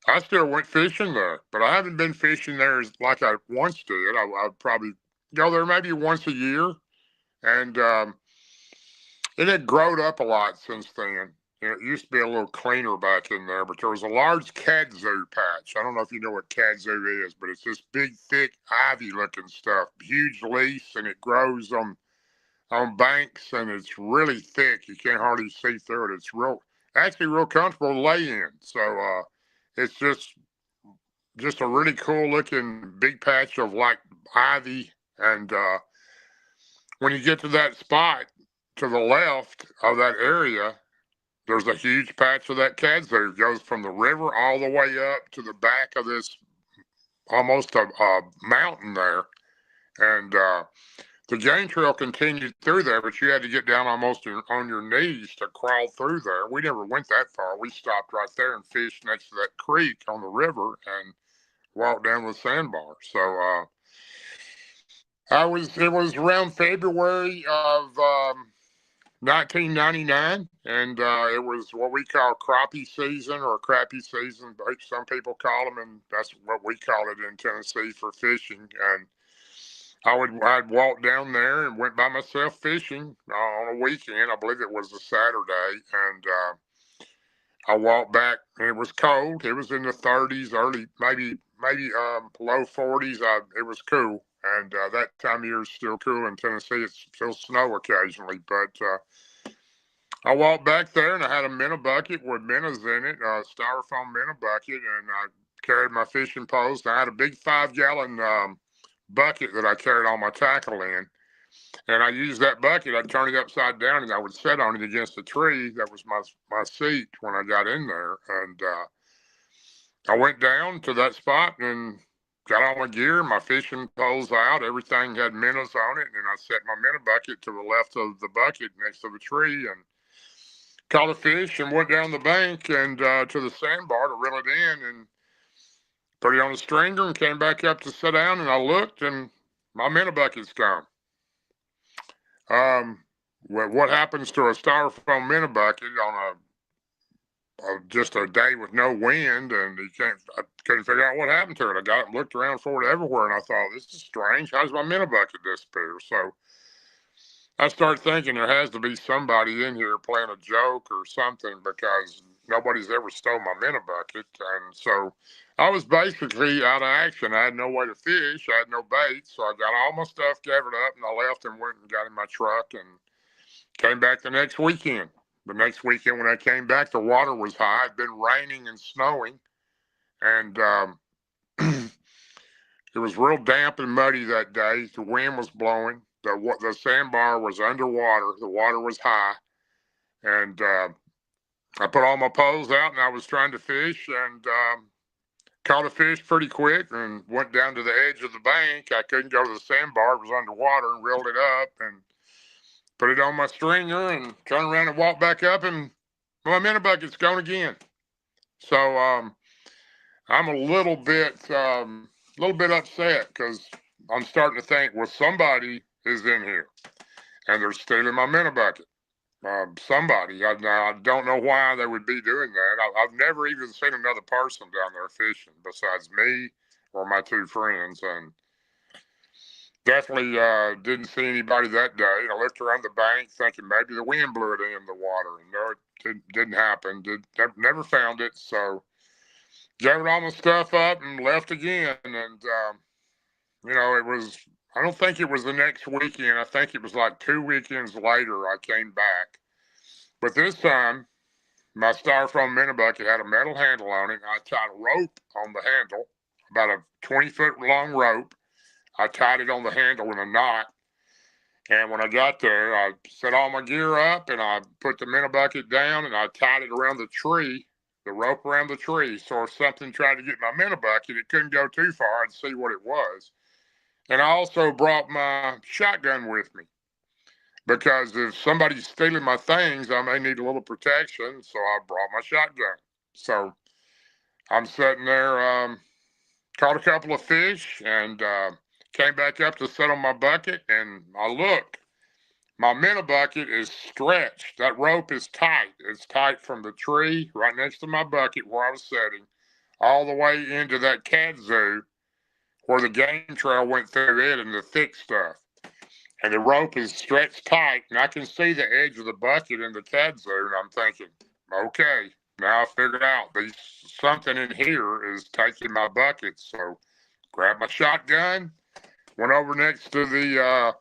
I still went fishing there, but I haven't been fishing there like I once did. I'd probably go there maybe once a year, and it had grown up a lot since then. It used to be a little cleaner back in there, but there was a large kudzu patch. I don't know if you know what kudzu is, but it's this big, thick, ivy-looking stuff, huge leaves, and it grows on banks, and it's really thick. You can't hardly see through it. It's actually real comfortable to lay in. So it's just a really cool-looking big patch of like ivy, and when you get to that spot to the left of that area, there's a huge patch of that kudzu. It goes from the river all the way up to the back of this almost a mountain there. And the game trail continued through there, but you had to get down almost on your knees to crawl through there. We never went that far. We stopped right there and fished next to that creek on the river and walked down the sandbar. So it was around February of 1999, and it was what we call crappie season, or crappie season, some people call them, and that's what we call it in Tennessee for fishing. And I'd walk down there and went by myself fishing on a weekend. I believe it was a Saturday, and I walked back, and it was cold. It was in the 30s, early, maybe low 40s. It was cool. And that time of year is still cool in Tennessee. It's still snow occasionally. But I walked back there, and I had a minnow bucket with minnows in it, a styrofoam minnow bucket, and I carried my fishing post. I had a big 5-gallon bucket that I carried all my tackle in. And I used that bucket. I'd turn it upside down, and I would sit on it against a tree. That was my seat when I got in there. And I went down to that spot and got all my gear, my fishing poles out. Everything had minnows on it. And I set my minnow bucket to the left of the bucket next to the tree and caught a fish and went down the bank and to the sandbar to reel it in and put it on a stringer and came back up to sit down. And I looked, and my minnow bucket's gone. What happens to a styrofoam minnow bucket on just a day with no wind, and I couldn't figure out what happened to it. I got up and looked around for it everywhere, and I thought, this is strange. How does my minnow bucket disappear? So I started thinking there has to be somebody in here playing a joke or something, because nobody's ever stole my minnow bucket. And so I was basically out of action. I had no way to fish. I had no bait. So I got all my stuff gathered up, and I left and went and got in my truck and Came back the next weekend. The next weekend when I came back, the water was high. It'd been raining and snowing. And it was real damp and muddy that day. The wind was blowing. The sandbar was underwater. The water was high. And I put all my poles out and I was trying to fish and caught a fish pretty quick and went down to the edge of the bank. I couldn't go to the sandbar. It was underwater, and reeled it up and put it on my stringer and turned around and walked back up, and my minnow bucket's gone again. So I'm a little bit upset because I'm starting to think, well, somebody is in here and they're stealing my minnow bucket. Somebody. I don't know why they would be doing that. I've never even seen another person down there fishing besides me or my two friends, and definitely didn't see anybody that day. I looked around the bank thinking maybe the wind blew it in the water, and no, it didn't happen. Never found it, so gathered all my stuff up and left again. And it was, I don't think it was the next weekend. I think it was like 2 weekends later I came back. But this time, my styrofoam minnow bucket had a metal handle on it. I tied a rope on the handle, about a 20-foot long rope. I tied it on the handle in a knot. And when I got there, I set all my gear up and I put the minnow bucket down and I tied it around the tree, the rope around the tree. So if something tried to get my minnow bucket, it couldn't go too far. I'd see what it was. And I also brought my shotgun with me, because if somebody's stealing my things, I may need a little protection. So I brought my shotgun. So I'm sitting there, caught a couple of fish and came back up to sit on my bucket. And I look, my minnow bucket is stretched. That rope is tight. It's tight from the tree right next to my bucket where I was sitting all the way into that kudzu where the game trail went through it and the thick stuff. And the rope is stretched tight, and I can see the edge of the bucket in the kudzu, and I'm thinking, okay, now I figured out something in here is taking my bucket. So grabbed my shotgun, went over next to the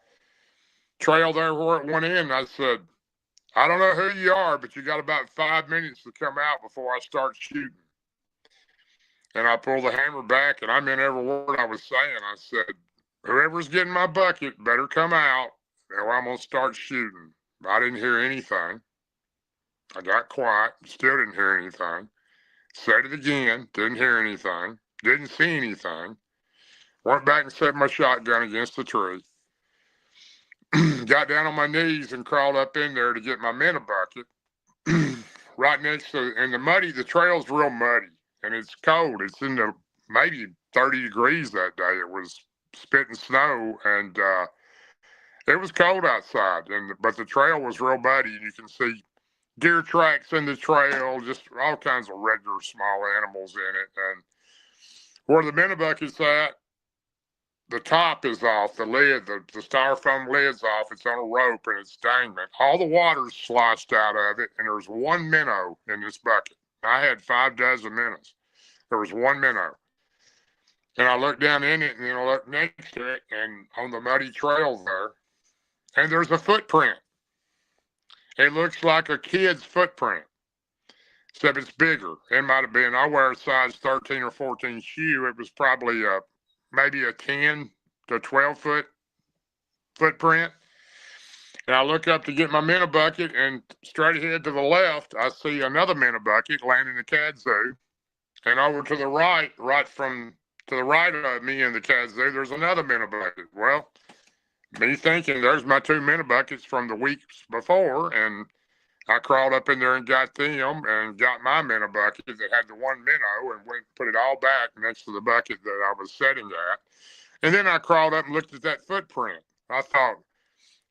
trail there where it went in, and I said, I don't know who you are, but you got about 5 minutes to come out before I start shooting. And I pulled the hammer back, and I meant every word I was saying. I said, whoever's getting my bucket better come out, or I'm going to start shooting. I didn't hear anything. I got quiet, still didn't hear anything. Said it again, didn't hear anything. Didn't see anything. Went back and set my shotgun against the tree. Got down on my knees and crawled up in there to get my minnow bucket. Right next to, and the trail's real muddy, and it's cold. It's in the maybe 30 degrees that day. It was spitting snow, and it was cold outside, but the trail was real muddy, and you can see deer tracks in the trail, just all kinds of regular small animals in it. And where the minnow bucket's at, the top is off, the lid, the styrofoam lid's off. It's on a rope and it's dangling. All the water's sloshed out of it, and there's one minnow in this bucket. I had 5 dozen minnows. There was one minnow. And I looked down in it, and then I looked next to it, and on the muddy trail there, and there's a footprint. It looks like a kid's footprint, except it's bigger. It might have been, I wear a size 13 or 14 shoe. It was probably maybe a 10 to 12 foot footprint. And I look up to get my minnow bucket, and straight ahead to the left, I see another minnow bucket landing in the kudzu. And over to the right, to the right of me in the kudzu, there's another minnow bucket. Well, me thinking there's my 2 minnow buckets from the weeks before, and I crawled up in there and got them and got my minnow bucket that had the one minnow and went put it all back next to the bucket that I was sitting at. And then I crawled up and looked at that footprint. I thought,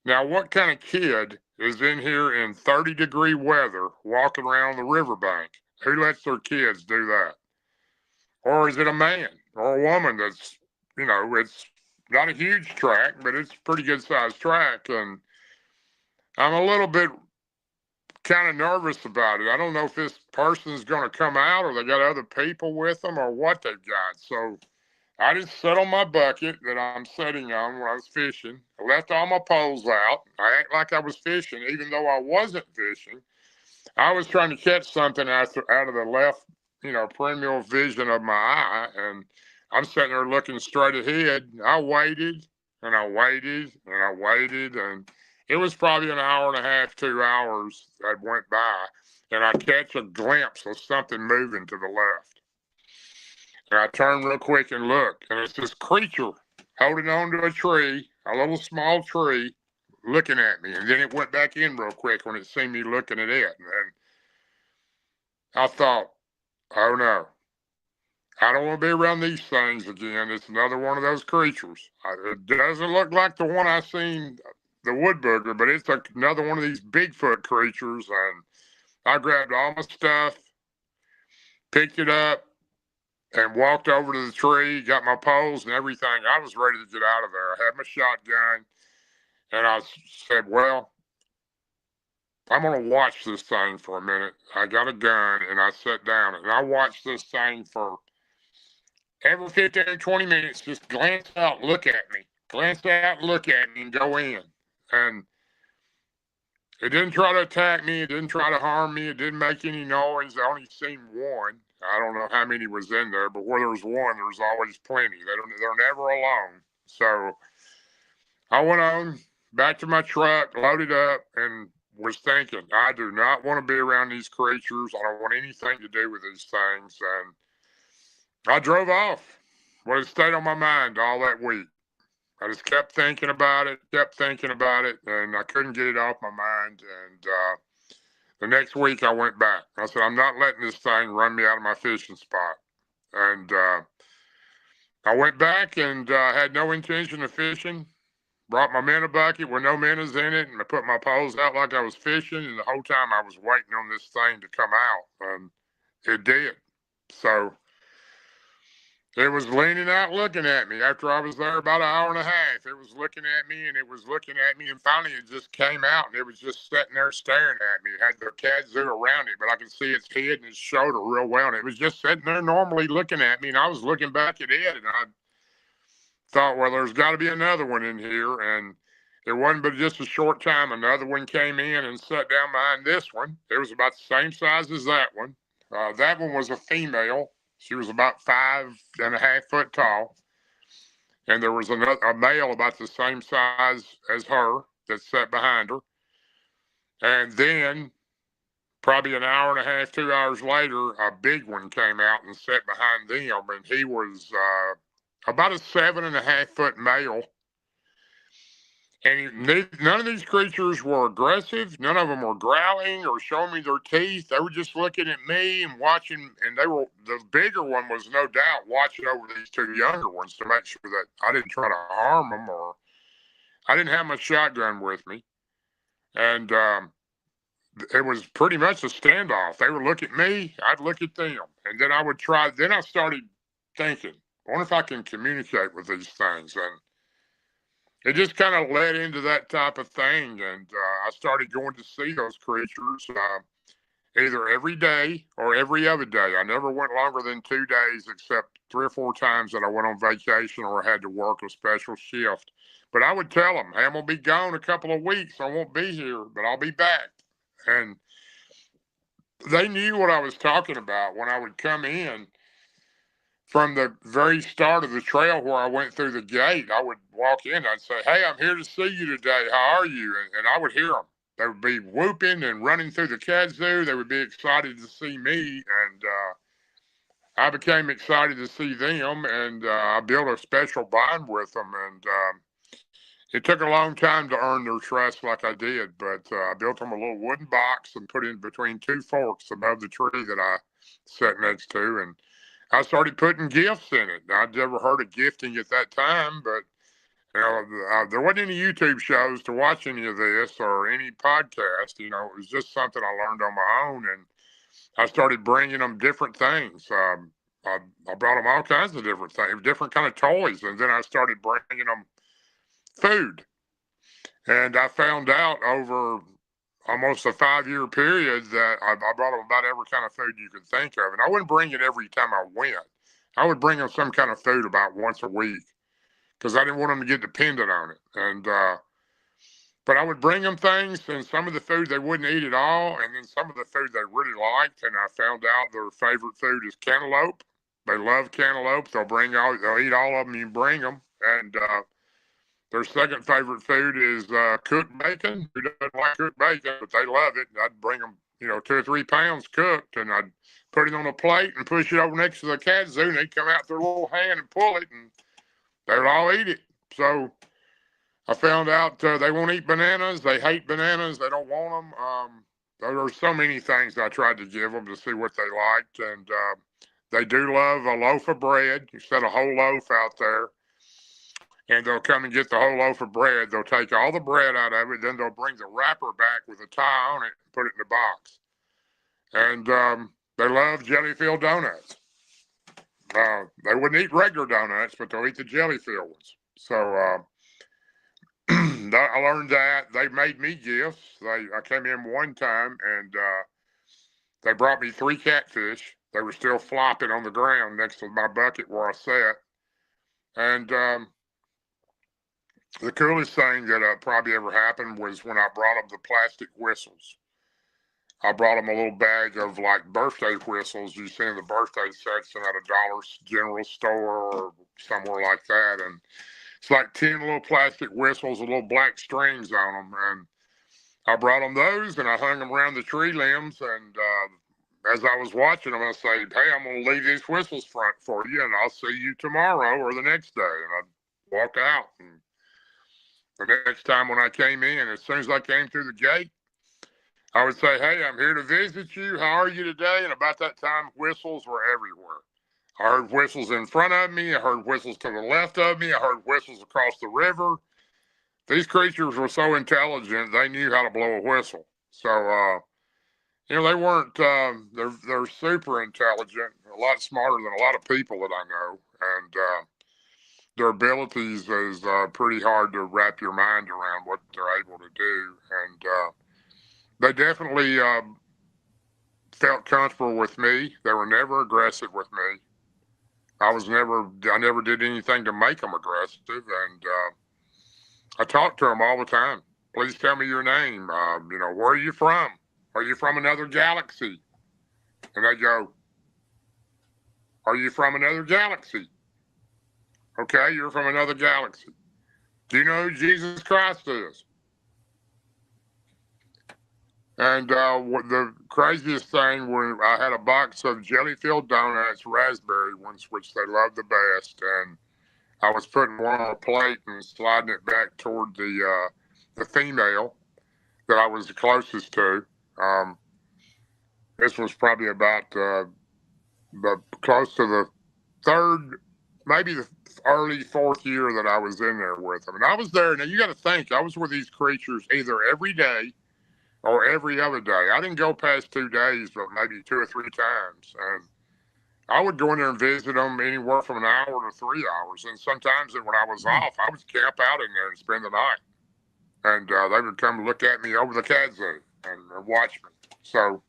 now what kind of kid is in here in 30-degree weather walking around the riverbank? Who lets their kids do that? Or is it a man or a woman that's, it's not a huge track, but it's a pretty good sized track. And I'm a little bit kind of nervous about it. I don't know if this person's going to come out or they got other people with them or what they've got. So I just sat on my bucket that I'm sitting on when I was fishing. I left all my poles out. I act like I was fishing, even though I wasn't fishing. I was trying to catch something out of the left, perimeter vision of my eye, and I'm sitting there looking straight ahead. I waited, and I waited, and I waited, and it was probably an hour and a half, 2 hours that went by, and I catch a glimpse of something moving to the left. And I turn real quick and look, and it's this creature holding on to a tree, a little small tree, looking at me. And then it went back in real quick when it seen me looking at it. And I thought, oh no, I don't want to be around these things again. It's another one of those creatures. It doesn't look like the one I seen, the wood booger, but it's another one of these Bigfoot creatures. And I grabbed all my stuff, picked it up, and walked over to the tree, got my poles and everything. I was ready to get out of there. I had my shotgun, and I said, well, I'm going to watch this thing for a minute. I got a gun, and I sat down, and I watched this thing for every 15 or 20 minutes, just glance out, look at me, glance out, look at me, and go in. And it didn't try to attack me. It didn't try to harm me. It didn't make any noise. I only seen one. I don't know how many was in there, but where there's one, there's always plenty. They're never alone. So I went on back to my truck, loaded up, and was thinking, I do not want to be around these creatures. I don't want anything to do with these things. And I drove off. Well, it stayed on my mind all that week. I just kept thinking about it, and I couldn't get it off my mind. And the next week I went back. I said, I'm not letting this thing run me out of my fishing spot. And I went back and had no intention of fishing. Brought my minnow bucket with no minnows in it, and I put my poles out like I was fishing. And the whole time I was waiting on this thing to come out, and it did. So it was leaning out looking at me after I was there about an hour and a half. It was looking at me, and it was looking at me, and finally it just came out, and it was just sitting there staring at me. It had the kazoo around it, but I could see its head and its shoulder real well, and it was just sitting there normally looking at me, and I was looking back at it, and I thought, well, there's got to be another one in here, and it wasn't but just a short time. Another one came in and sat down behind this one. It was about the same size as that one. That one was a female. She was about 5.5 foot tall. And there was a male about the same size as her that sat behind her. And then probably an hour and a half, 2 hours later, a big one came out and sat behind them. And he was about a 7.5 foot male. And none of these creatures were aggressive. None of them were growling or showing me their teeth. They were just looking at me and watching. And the bigger one was no doubt watching over these two younger ones to make sure that I didn't try to harm them, or I didn't have my shotgun with me. And it was pretty much a standoff. They would look at me, I'd look at them. And then I started thinking, I wonder if I can communicate with these things. And it just kind of led into that type of thing, and I started going to see those creatures either every day or every other day. I never went longer than 2 days, except 3 or 4 times that I went on vacation or had to work a special shift. But I would tell them, hey, I'm going to be gone a couple of weeks. I won't be here, but I'll be back. And they knew what I was talking about when I would come in. From the very start of the trail where I went through the gate, I would walk in. I'd say, hey, I'm here to see you today. How are you? And I would hear them. They would be whooping and running through the kazoo. They would be excited to see me. And I became excited to see them. And I built a special bond with them. And it took a long time to earn their trust like I did. But I built them a little wooden box and put it between 2 forks above the tree that I sat next to. And I started putting gifts in it. I'd never heard of gifting at that time, but there wasn't any YouTube shows to watch any of this or any podcast. It was just something I learned on my own, and I started bringing them different things. I brought them all kinds of different things, different kind of toys, and then I started bringing them food. And I found out over almost a 5-year period that I brought them about every kind of food you could think of. And I wouldn't bring it every time I went. I would bring them some kind of food about once a week because I didn't want them to get dependent on it. And but I would bring them things, and some of the food they wouldn't eat at all, and then some of the food they really liked. And I found out their favorite food is cantaloupe. They love cantaloupe. They'll eat all of them. You bring them, and their second favorite food is cooked bacon. Who doesn't like cooked bacon? But they love it. And I'd bring them, 2 or 3 pounds cooked, and I'd put it on a plate and push it over next to the kazoo, and they'd come out with their little hand and pull it, and they would all eat it. So I found out they won't eat bananas. They hate bananas. They don't want them. There were so many things I tried to give them to see what they liked, and they do love a loaf of bread. You set a whole loaf out there, and they'll come and get the whole loaf of bread. They'll take all the bread out of it, then they'll bring the wrapper back with a tie on it and put it in the box. And they love jelly-filled donuts. They wouldn't eat regular donuts, but they'll eat the jelly-filled ones. So I learned that. They made me gifts. I came in one time, and they brought me 3 catfish. They were still flopping on the ground next to my bucket where I sat. And the coolest thing that probably ever happened was when I brought them the plastic whistles. I brought them a little bag of like birthday whistles you see in the birthday section at a Dollar General store or somewhere like that. And it's like 10 little plastic whistles with little black strings on them. And I brought them those, and I hung them around the tree limbs. And as I was watching them, I said, hey, I'm going to leave these whistles front for you, and I'll see you tomorrow or the next day. And I'd walk out. And the next time when I came in, as soon as I came through the gate, I would say, hey, I'm here to visit you. How are you today? And about that time, whistles were everywhere. I heard whistles in front of me. I heard whistles to the left of me. I heard whistles across the river. These creatures were so intelligent, they knew how to blow a whistle. So, they weren't, they're super intelligent, a lot smarter than a lot of people that I know. And their abilities is pretty hard to wrap your mind around what they're able to do. And they definitely felt comfortable with me. They were never aggressive with me. I never did anything to make them aggressive. And I talked to them all the time. Please tell me your name. Where are you from? Are you from another galaxy? And they go, are you from another galaxy? Okay, you're from another galaxy. Do you know who Jesus Christ is? And the craziest thing, when I had a box of jelly-filled donuts, raspberry ones, which they loved the best, and I was putting one on a plate and sliding it back toward the female that I was the closest to. This was probably about close to the third, maybe the early 4th year that I was in there with them. And I was there. Now, you got to think, I was with these creatures either every day or every other day. I didn't go past 2 days, but maybe 2 or 3 times. And I would go in there and visit them anywhere from an hour to 3 hours. And sometimes when I was off, I would camp out in there and spend the night. And they would come look at me over the kazoo and watch me. So,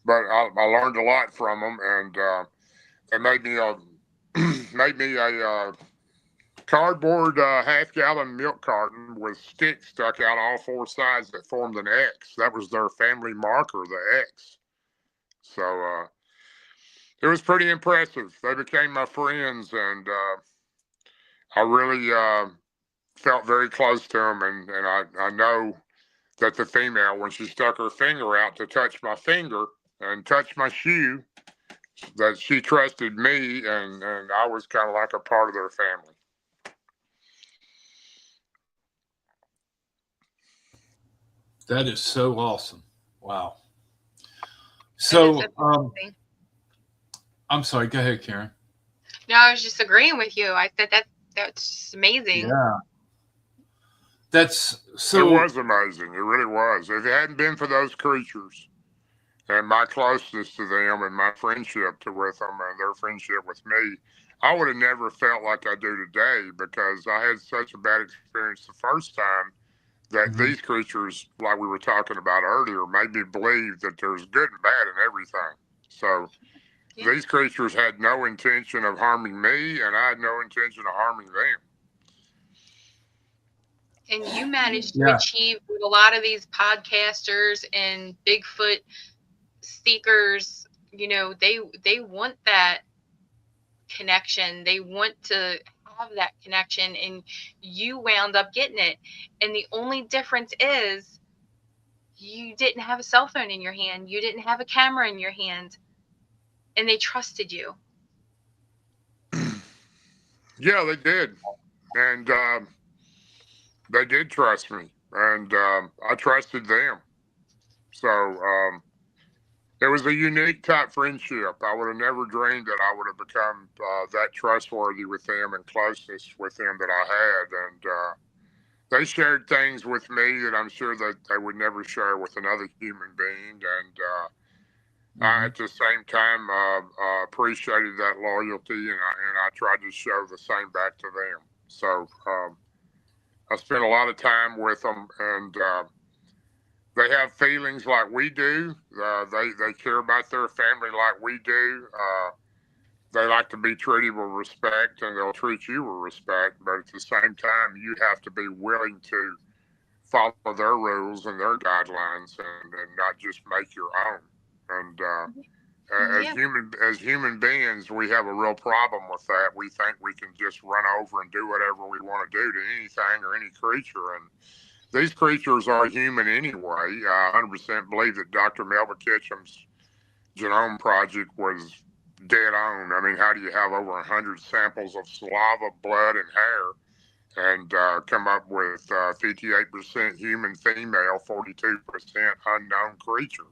but I learned a lot from them, and they made me a cardboard half-gallon milk carton with sticks stuck out all 4 sides that formed an X. That was their family marker, the X. So it was pretty impressive. They became my friends, and I really felt very close to them. And I know that the female, when she stuck her finger out to touch my finger and touch my shoe, that she trusted me, and I was kind of like a part of their family. That is so awesome. Wow. So, I'm sorry, go ahead, Karen. No, I was just agreeing with you. I said that's amazing. Yeah. That's so. It was amazing. It really was. If it hadn't been for those creatures and my closeness to them and my friendship with them and their friendship with me, I would have never felt like I do today, because I had such a bad experience the first time that these creatures, like we were talking about earlier, made me believe that there's good and bad in everything. So these creatures had no intention of harming me, and I had no intention of harming them. And you managed to achieve with a lot of these podcasters and Bigfoot seekers, you know, they want that connection. They want to have that connection, and you wound up getting it. And the only difference is you didn't have a cell phone in your hand. You didn't have a camera in your hand, and they trusted you. Yeah, they did. And they did trust me, and I trusted them. So it was a unique type friendship. I would have never dreamed that I would have become that trustworthy with them and closest with them that I had. And they shared things with me that I'm sure that they would never share with another human being. And I, at the same time, appreciated that loyalty, and I tried to show the same back to them. So I spent a lot of time with them, and they have feelings like we do. They care about their family like we do. They like to be treated with respect, and they'll treat you with respect. But at the same time, you have to be willing to follow their rules and their guidelines, and not just make your own. And as human beings, we have a real problem with that. We think we can just run over and do whatever we want to do to anything or any creature, and these creatures are human anyway. I 100% believe that Dr. Melvin Kitcham's genome project was dead on. I mean, how do you have over 100 samples of saliva, blood, and hair, and come up with 58% human female, 42% unknown creature?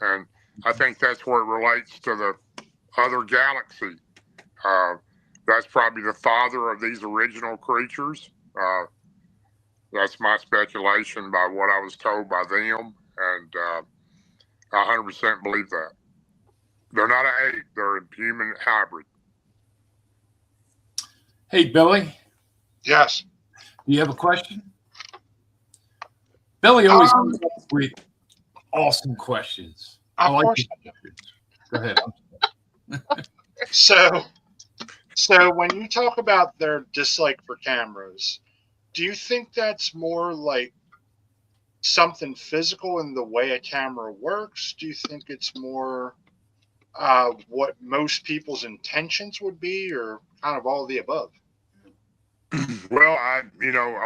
And I think that's where it relates to the other galaxy. That's probably the father of these original creatures. That's my speculation by what I was told by them, and I 100% believe that. They're not an ape, they're a human hybrid. Hey, Billy. Yes. Do you have a question? Billy always comes up with awesome questions. I like course. Go ahead. So when you talk about their dislike for cameras, do you think that's more like something physical in the way a camera works? Do you think it's more what most people's intentions would be, or kind of all of the above? Well, I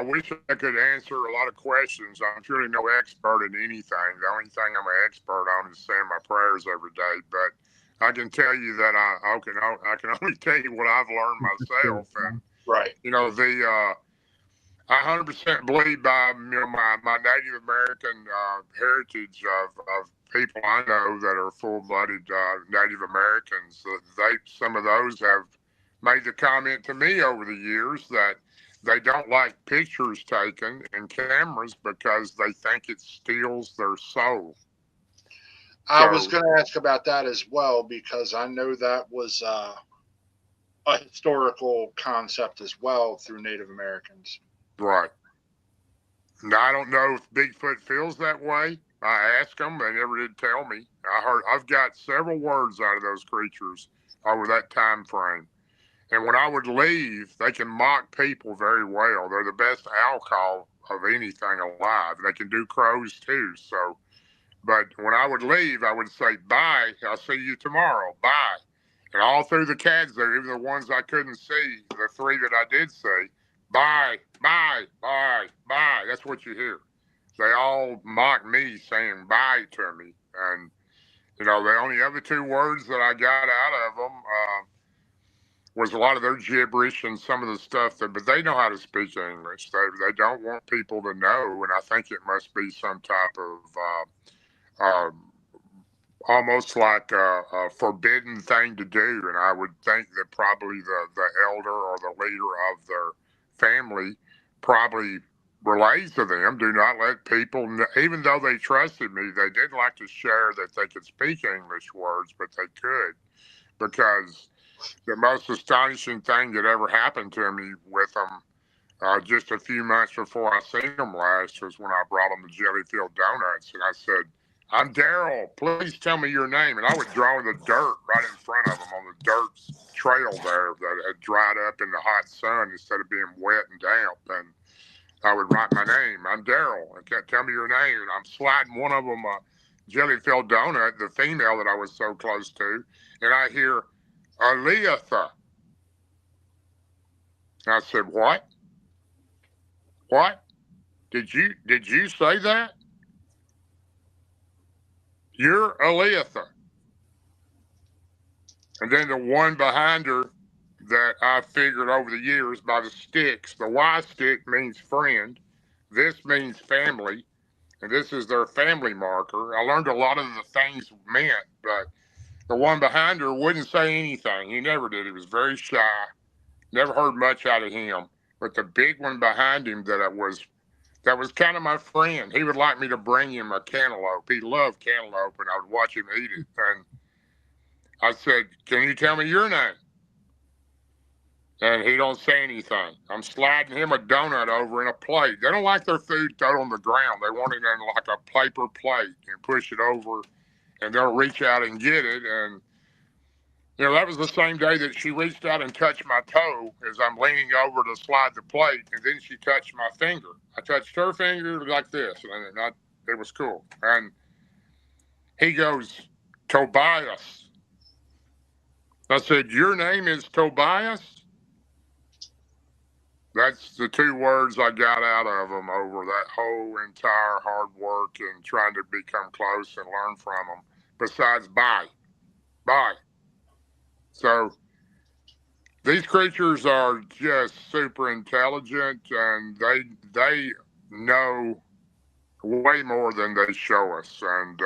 wish I could answer a lot of questions. I'm truly no expert in anything. The only thing I'm an expert on is saying my prayers every day. But I can tell you that I can only tell you what I've learned myself. And right, I 100% believe by my Native American heritage of people I know that are full-blooded Native Americans. Some of those have made the comment to me over the years that they don't like pictures taken in cameras because they think it steals their soul. I was going to ask about that as well, because I know that was a historical concept as well through Native Americans. Right. Now, I don't know if Bigfoot feels that way. I asked them, they never did tell me. I've got several words out of those creatures over that time frame. And when I would leave, they can mock people very well. They're the best owl call of anything alive. They can do crows too. So, but when I would leave, I would say, bye, I'll see you tomorrow, bye. And all through the cats there, even the ones I couldn't see, the three that I did see, bye, bye, bye, bye. That's what you hear. They all mock me saying bye to me. And, the only other two words that I got out of them was a lot of their gibberish and some of the stuff but they know how to speak English. They don't want people to know. And I think it must be some type of almost like a forbidden thing to do. And I would think that probably the elder or the leader of their family probably relays to them, do not let people know. Even though they trusted me, they did like to share that they could speak English words, but they could, because the most astonishing thing that ever happened to me with them just a few months before I seen them last was when I brought them the jelly-filled donuts. And I said, I'm Darrell. Please tell me your name. And I would draw in the dirt right in front of him on the dirt trail there that had dried up in the hot sun instead of being wet and damp. And I would write my name. I'm Darrell. I can't tell me your name. And I'm sliding one of them a jelly-filled donut, the female that I was so close to. And I hear, Aleatha. And I said, what? What? Did you say that? You're Aleatha. And then the one behind her that I figured over the years by the sticks, the Y stick means friend. This means family. And this is their family marker. I learned a lot of the things meant, but the one behind her wouldn't say anything. He never did. He was very shy. Never heard much out of him. But the big one behind him that was kind of my friend. He would like me to bring him a cantaloupe. He loved cantaloupe, and I would watch him eat it. And I said, can you tell me your name? And he don't say anything. I'm sliding him a donut over in a plate. They don't like their food thrown on the ground. They want it in like a paper plate and push it over, and they'll reach out and get it. And, you know, that was the same day that she reached out and touched my toe as I'm leaning over to slide the plate, and then she touched my finger. I touched her finger like this, and it was cool. And he goes, Tobias. I said, your name is Tobias? That's the two words I got out of him over that whole entire hard work and trying to become close and learn from them. Besides, bye. So these creatures are just super intelligent, and they know way more than they show us. And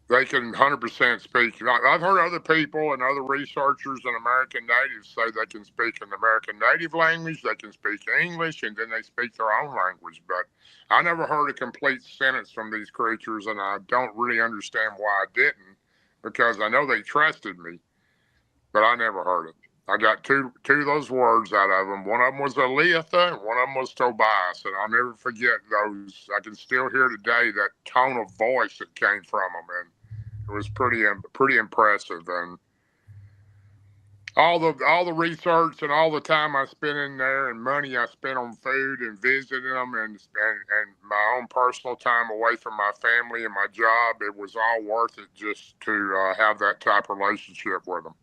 they can 100% speak. I've heard other people and other researchers and American natives say they can speak an American native language, they can speak English, and then they speak their own language. But I never heard a complete sentence from these creatures, and I don't really understand why I didn't, because I know they trusted me, but I never heard it. I got two of those words out of them. One of them was Aleatha, and one of them was Tobias, and I'll never forget those. I can still hear today that tone of voice that came from them, and it was pretty impressive. And all the research and all the time I spent in there and money I spent on food and visiting them and my own personal time away from my family and my job, it was all worth it just to have that type of relationship with them.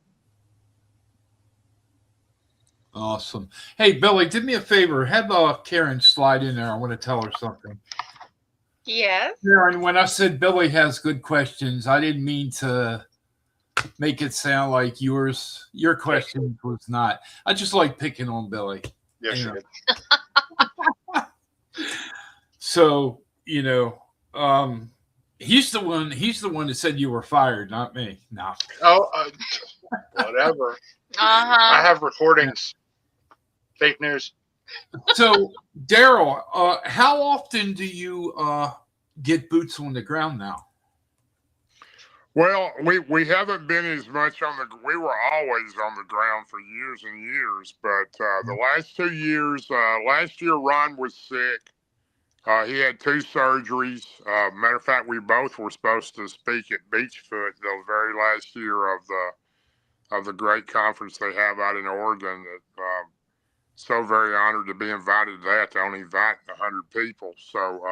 Awesome. Hey, Billy, do me a favor. Have Karen slide in there. I want to tell her something. Yes. Karen, when I said Billy has good questions, I didn't mean to make it sound like your question was not. I just like picking on Billy. Yes, you did. So, you know, he's the one that said you were fired, not me. No. Oh, whatever. I have recordings. Fake news. So, Darrell, how often do you get boots on the ground now? Well, we haven't been as much we were always on the ground for years and years, but the last 2 years, last year Ron was sick. He had 2 surgeries. Matter of fact, we both were supposed to speak at Beachfoot the very last year of the great conference they have out in Oregon. That so very honored to be invited to that. They only invite 100 people, so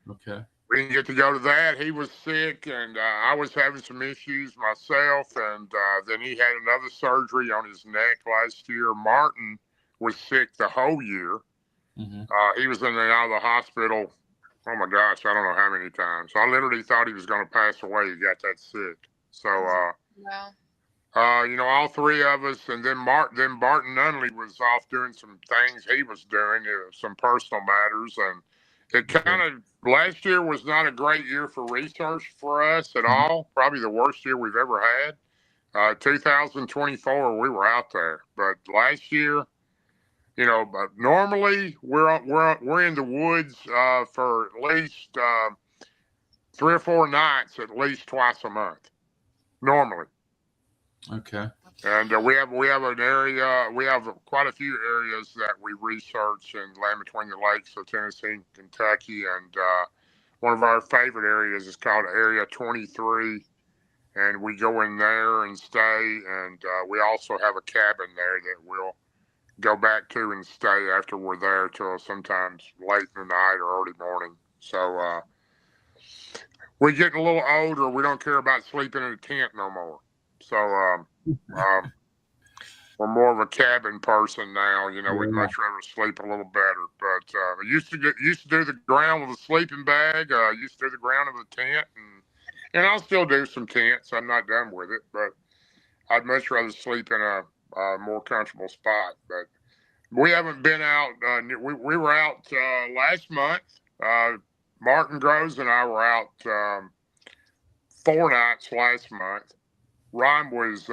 okay. We didn't get to go to that. He was sick, and I was having some issues myself, and then he had another surgery on his neck last year. Martin was sick the whole year. Mm-hmm. He was in and out of the hospital, oh my gosh, I don't know how many times. I literally thought he was going to pass away. He got that sick. So, wow. you know, all 3 of us, and then Barton Nunley was off doing some things he was doing, some personal matters, and it kind of, last year was not a great year for research for us at all. Probably the worst year we've ever had. 2024, we were out there, but last year, you know, but normally we're in the woods for at least 3 or 4 nights, at least twice a month, normally. Okay. And we have an area. We have quite a few areas that we research in Land Between the Lakes of Tennessee and Kentucky, and one of our favorite areas is called Area 23, and we go in there and stay. And we also have a cabin there that we'll go back to and stay after we're there till sometimes late in the night or early morning. So we're getting a little older. We don't care about sleeping in a tent no more. So we're more of a cabin person now. You know, we'd much rather sleep a little better. But I used to do the ground with a sleeping bag. Used to do the ground of a tent, and I'll still do some tents. I'm not done with it, but I'd much rather sleep in a more comfortable spot. But we haven't been out. We were out last month. Martin Groves and I were out 4 nights last month. Ron was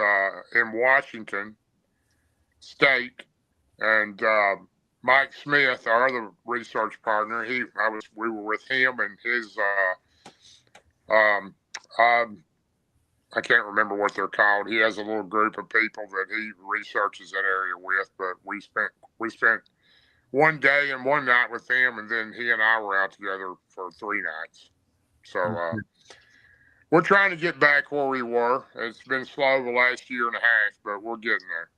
in Washington State, and Mike Smith, our other research partner, we were with him and his I can't remember what they're called. He has a little group of people that he researches that area with, but we spent one day and one night with them, and then he and I were out together for 3 nights. So we're trying to get back where we were. It's been slow the last year and a half, but we're getting there.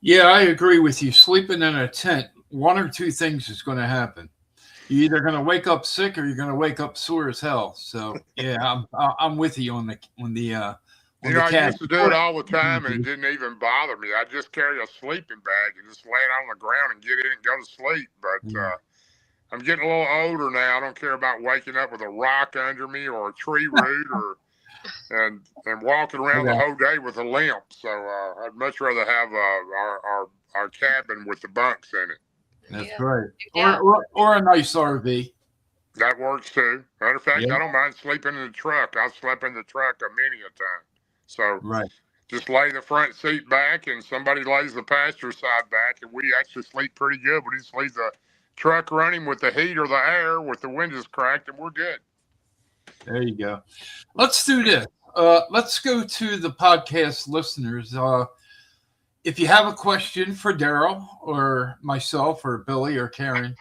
Yeah, I agree with you. Sleeping in a tent, one or two things is going to happen. You're either going to wake up sick or you're going to wake up sore as hell. So yeah, I'm with you on the I used to do it all the time, and it didn't even bother me. I just carry a sleeping bag and just lay it on the ground and get in and go to sleep. But I'm getting a little older now. I don't care about waking up with a rock under me or a tree root and walking around the whole day with a limp. So I'd much rather have our cabin with the bunks in it. That's right. Or a nice RV. That works too. Matter of fact, I don't mind sleeping in the truck. I've slept in the truck many a time. So just lay the front seat back and somebody lays the passenger side back, and we actually sleep pretty good. We just leave the truck running with the heat or the air with the windows cracked, and we're good. There you go. Let's do this. Let's go to the podcast listeners. If you have a question for Darrell or myself or Billy or Karen,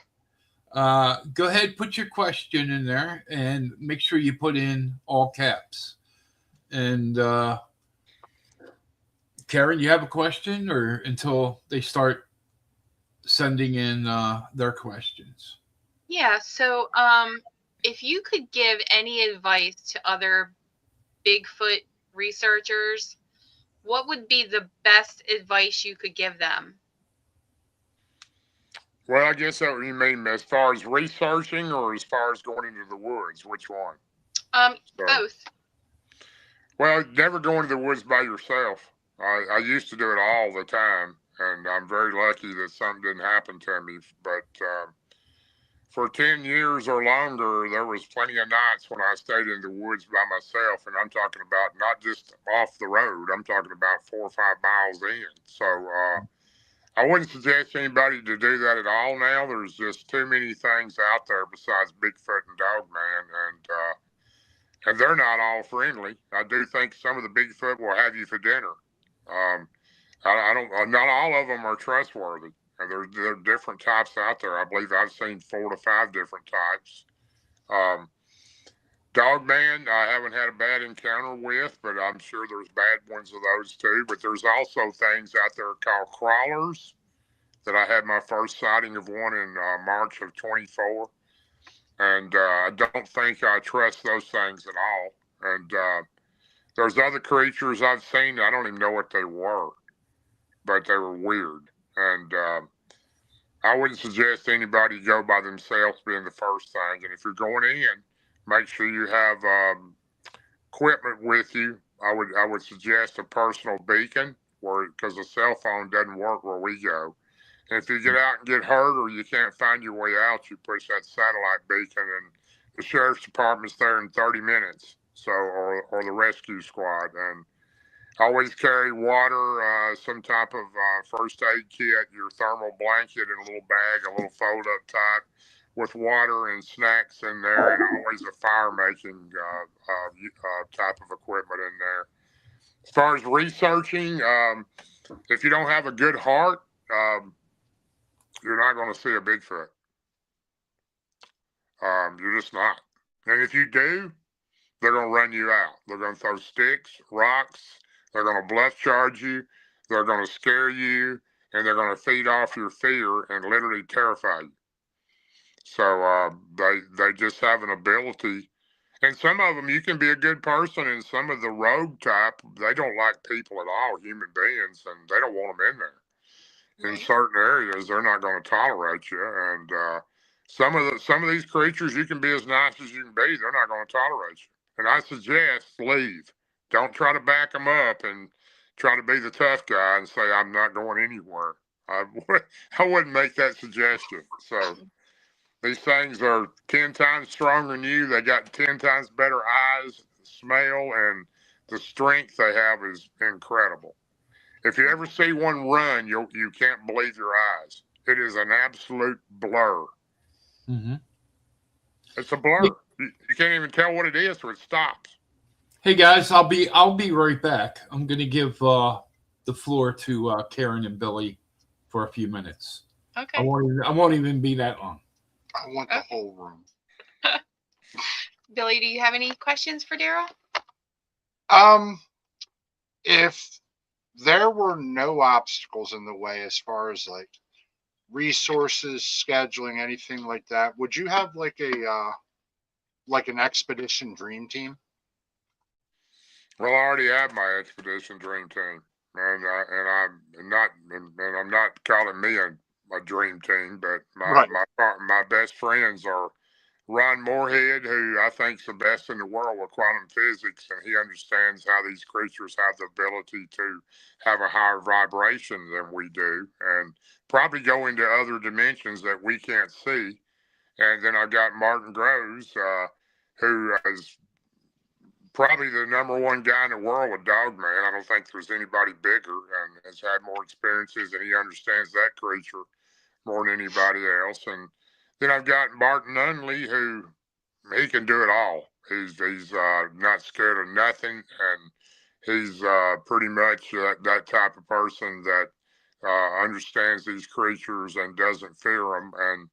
go ahead, put your question in there and make sure you put in all caps. And Karen, you have a question or until they start sending in their questions? Yeah. So if you could give any advice to other Bigfoot researchers, what would be the best advice you could give them? Well, I guess that you mean as far as researching or as far as going into the woods? Which one? Both. Well, never go into the woods by yourself. I used to do it all the time, and I'm very lucky that something didn't happen to me. But for 10 years or longer, there was plenty of nights when I stayed in the woods by myself, and I'm talking about not just off the road. I'm talking about 4 or 5 miles in. So I wouldn't suggest anybody to do that at all now. There's just too many things out there besides Bigfoot and Dogman, and they're not all friendly. I do think some of the Bigfoot will have you for dinner. Not all of them are trustworthy. And there are different types out there. I believe I've seen 4 to 5 different types. Dogman, I haven't had a bad encounter with, but I'm sure there's bad ones of those too. But there's also things out there called crawlers that I had my first sighting of one in March of 24. And I don't think I trust those things at all. And there's other creatures I've seen. I don't even know what they were, but they were weird. And I wouldn't suggest anybody go by themselves being the first thing. And if you're going in, make sure you have equipment with you. I would suggest a personal beacon, because the cell phone doesn't work where we go. And if you get out and get hurt or you can't find your way out, you push that satellite beacon, and the sheriff's department's there in 30 minutes. So, or the rescue squad. And always carry water, some type of first aid kit, your thermal blanket in a little bag, a little fold-up type with water and snacks in there, and always a fire-making type of equipment in there. As far as researching, if you don't have a good heart, you're not going to see a Bigfoot. You're just not. And if you do, they're going to run you out. They're going to throw sticks, rocks. They're going to bluff charge you. They're going to scare you, and they're going to feed off your fear and literally terrify you. So they just have an ability. And some of them, you can be a good person, and some of the rogue type, they don't like people at all, human beings, and they don't want them in there. In certain areas, they're not going to tolerate you. And some of these creatures, you can be as nice as you can be, they're not going to tolerate you. And I suggest leave. Don't try to back them up and try to be the tough guy and say I'm not going anywhere. I wouldn't make that suggestion. So these things are 10 times stronger than you. They got 10 times better eyes, smell, and the strength they have is incredible. If you ever see one run, you can't believe your eyes. It is an absolute blur. Mm-hmm. It's a blur. You can't even tell what it is, so it stops. Hey guys, I'll be right back. I'm going to give the floor to Karen and Billy for a few minutes. Okay. I won't even be that long. I want the whole room. Billy, do you have any questions for Darrell? If there were no obstacles in the way as far as like resources, scheduling, anything like that, would you have like an expedition dream team? Well, I already have my expedition dream team, and I'm not calling me a dream team, but my best friends are Ron Moorhead, who I think is the best in the world with quantum physics, and he understands how these creatures have the ability to have a higher vibration than we do, and probably go into other dimensions that we can't see. And then I got Martin Groves, who is probably the number one guy in the world with Dogman. I don't think there's anybody bigger, and has had more experiences, and he understands that creature more than anybody else. And then I've got Martin Unley, who he can do it all. He's not scared of nothing, and he's pretty much that type of person that understands these creatures and doesn't fear them. And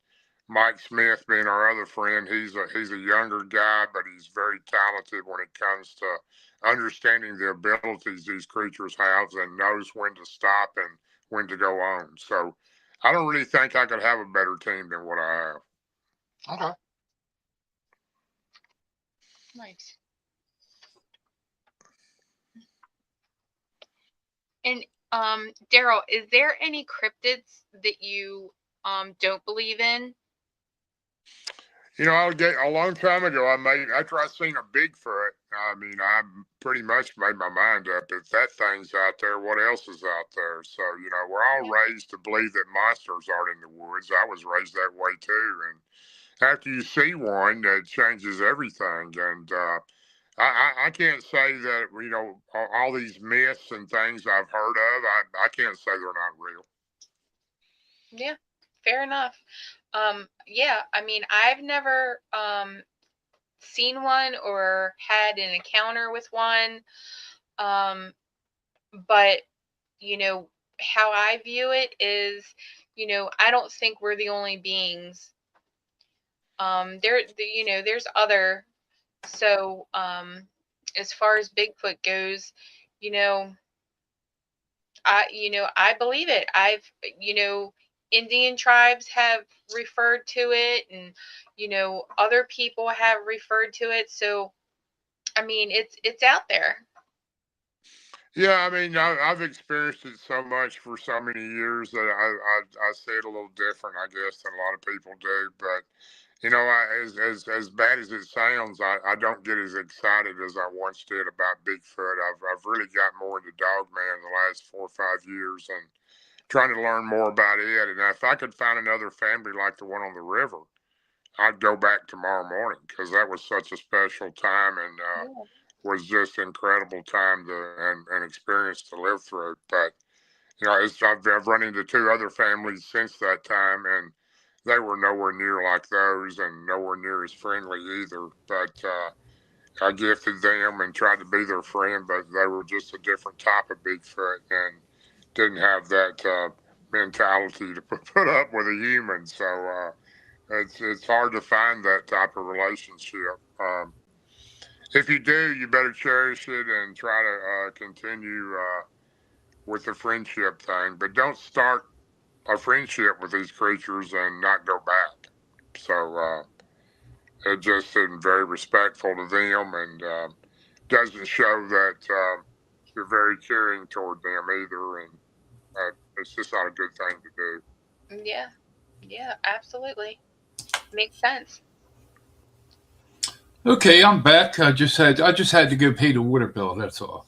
Mike Smith, being our other friend, he's a younger guy, but he's very talented when it comes to understanding the abilities these creatures have and knows when to stop and when to go on. So I don't really think I could have a better team than what I have. Okay. Nice. And Darrell, is there any cryptids that you don't believe in? You know, a long time ago, after I seen a Bigfoot, I mean, I pretty much made my mind up. If that thing's out there, what else is out there? So, you know, we're all raised to believe that monsters aren't in the woods. I was raised that way too. And after you see one, it changes everything. And I can't say that, you know, all these myths and things I've heard of, I can't say they're not real. Yeah, fair enough. Yeah, I mean, I've never seen one or had an encounter with one. But, you know, how I view it is, you know, I don't think we're the only beings. You know, there's other. So, as far as Bigfoot goes, you know, I believe it. You know, Indian tribes have referred to it, and, you know, other people have referred to it. So, I mean, it's out there. Yeah, I mean, I've experienced it so much for so many years that I see it a little different, I guess, than a lot of people do. But you know, as bad as it sounds, I don't get as excited as I once did about Bigfoot. I've really got more into Dogman in the last 4 or 5 years and trying to learn more about it. And if I could find another family like the one on the river, I'd go back tomorrow morning because that was such a special time and was just incredible time and experience to live through. But you know, I've run into 2 other families since that time, and they were nowhere near like those and nowhere near as friendly either. But I gifted them and tried to be their friend, but they were just a different type of Bigfoot and didn't have that mentality to put up with a human. So It's hard to find that type of relationship. If you do, you better cherish it and try to continue with the friendship thing. But don't start a friendship with these creatures and not go back. So it just isn't very respectful to them, and doesn't show that you're very caring toward them either. And it's just not a good thing to do. Yeah. Yeah, absolutely. Makes sense. Okay, I'm back. I just had to go pay the water bill. That's all.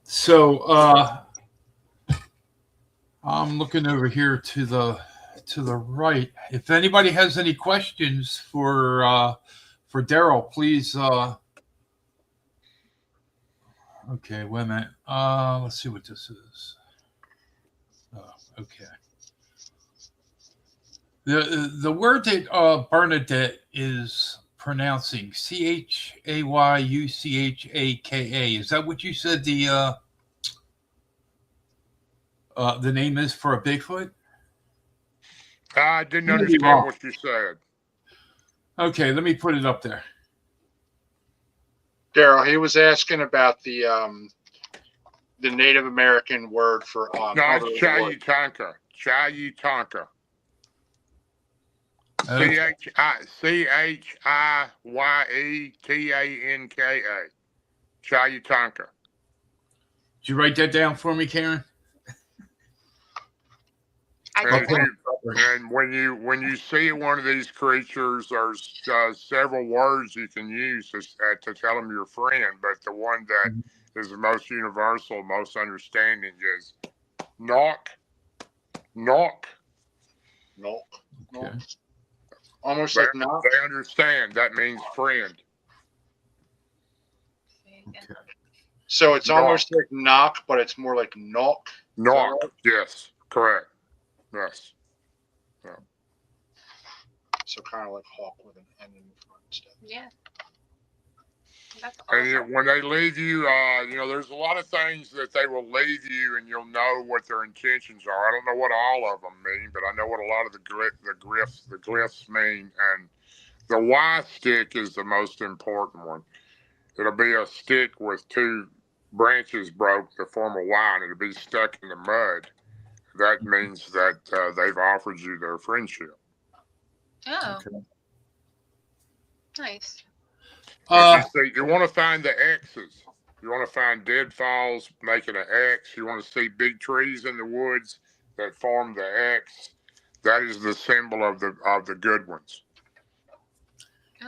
So I'm looking over here to the right. If anybody has any questions for Darrell, please. Okay, wait a minute. Let's see what this is. Okay. The word that Bernadette is pronouncing, Chayuchaka. Is that what you said the name is for a Bigfoot? I didn't understand what you said. Okay, let me put it up there. Darrell, he was asking about the Native American word for no, it's Chayutanka. Chayutanka. ChiyetankA. Chayutanka. Did you write that down for me, Karen? And when you see one of these creatures, there's several words you can use to tell them you're a friend, but the one that is the most universal, most understanding is knock. Okay. Almost like knock. They understand. That means friend. Okay. So it's almost like knock, but it's more like knock. Knock. Yes. Correct. Yes. Yeah. So kind of like hawk with an N in front instead. Yeah. That's awesome. And when they leave you, there's a lot of things that they will leave you, and you'll know what their intentions are. I don't know what all of them mean, but I know what a lot of the glyphs mean. And the Y stick is the most important one. It'll be a stick with two branches broke to form a Y, and it'll be stuck in the mud. That means that they've offered you their friendship. Oh. Okay. Nice. You want to find the X's. You want to find deadfalls making an X. You want to see big trees in the woods that form the X. That is the symbol of the good ones.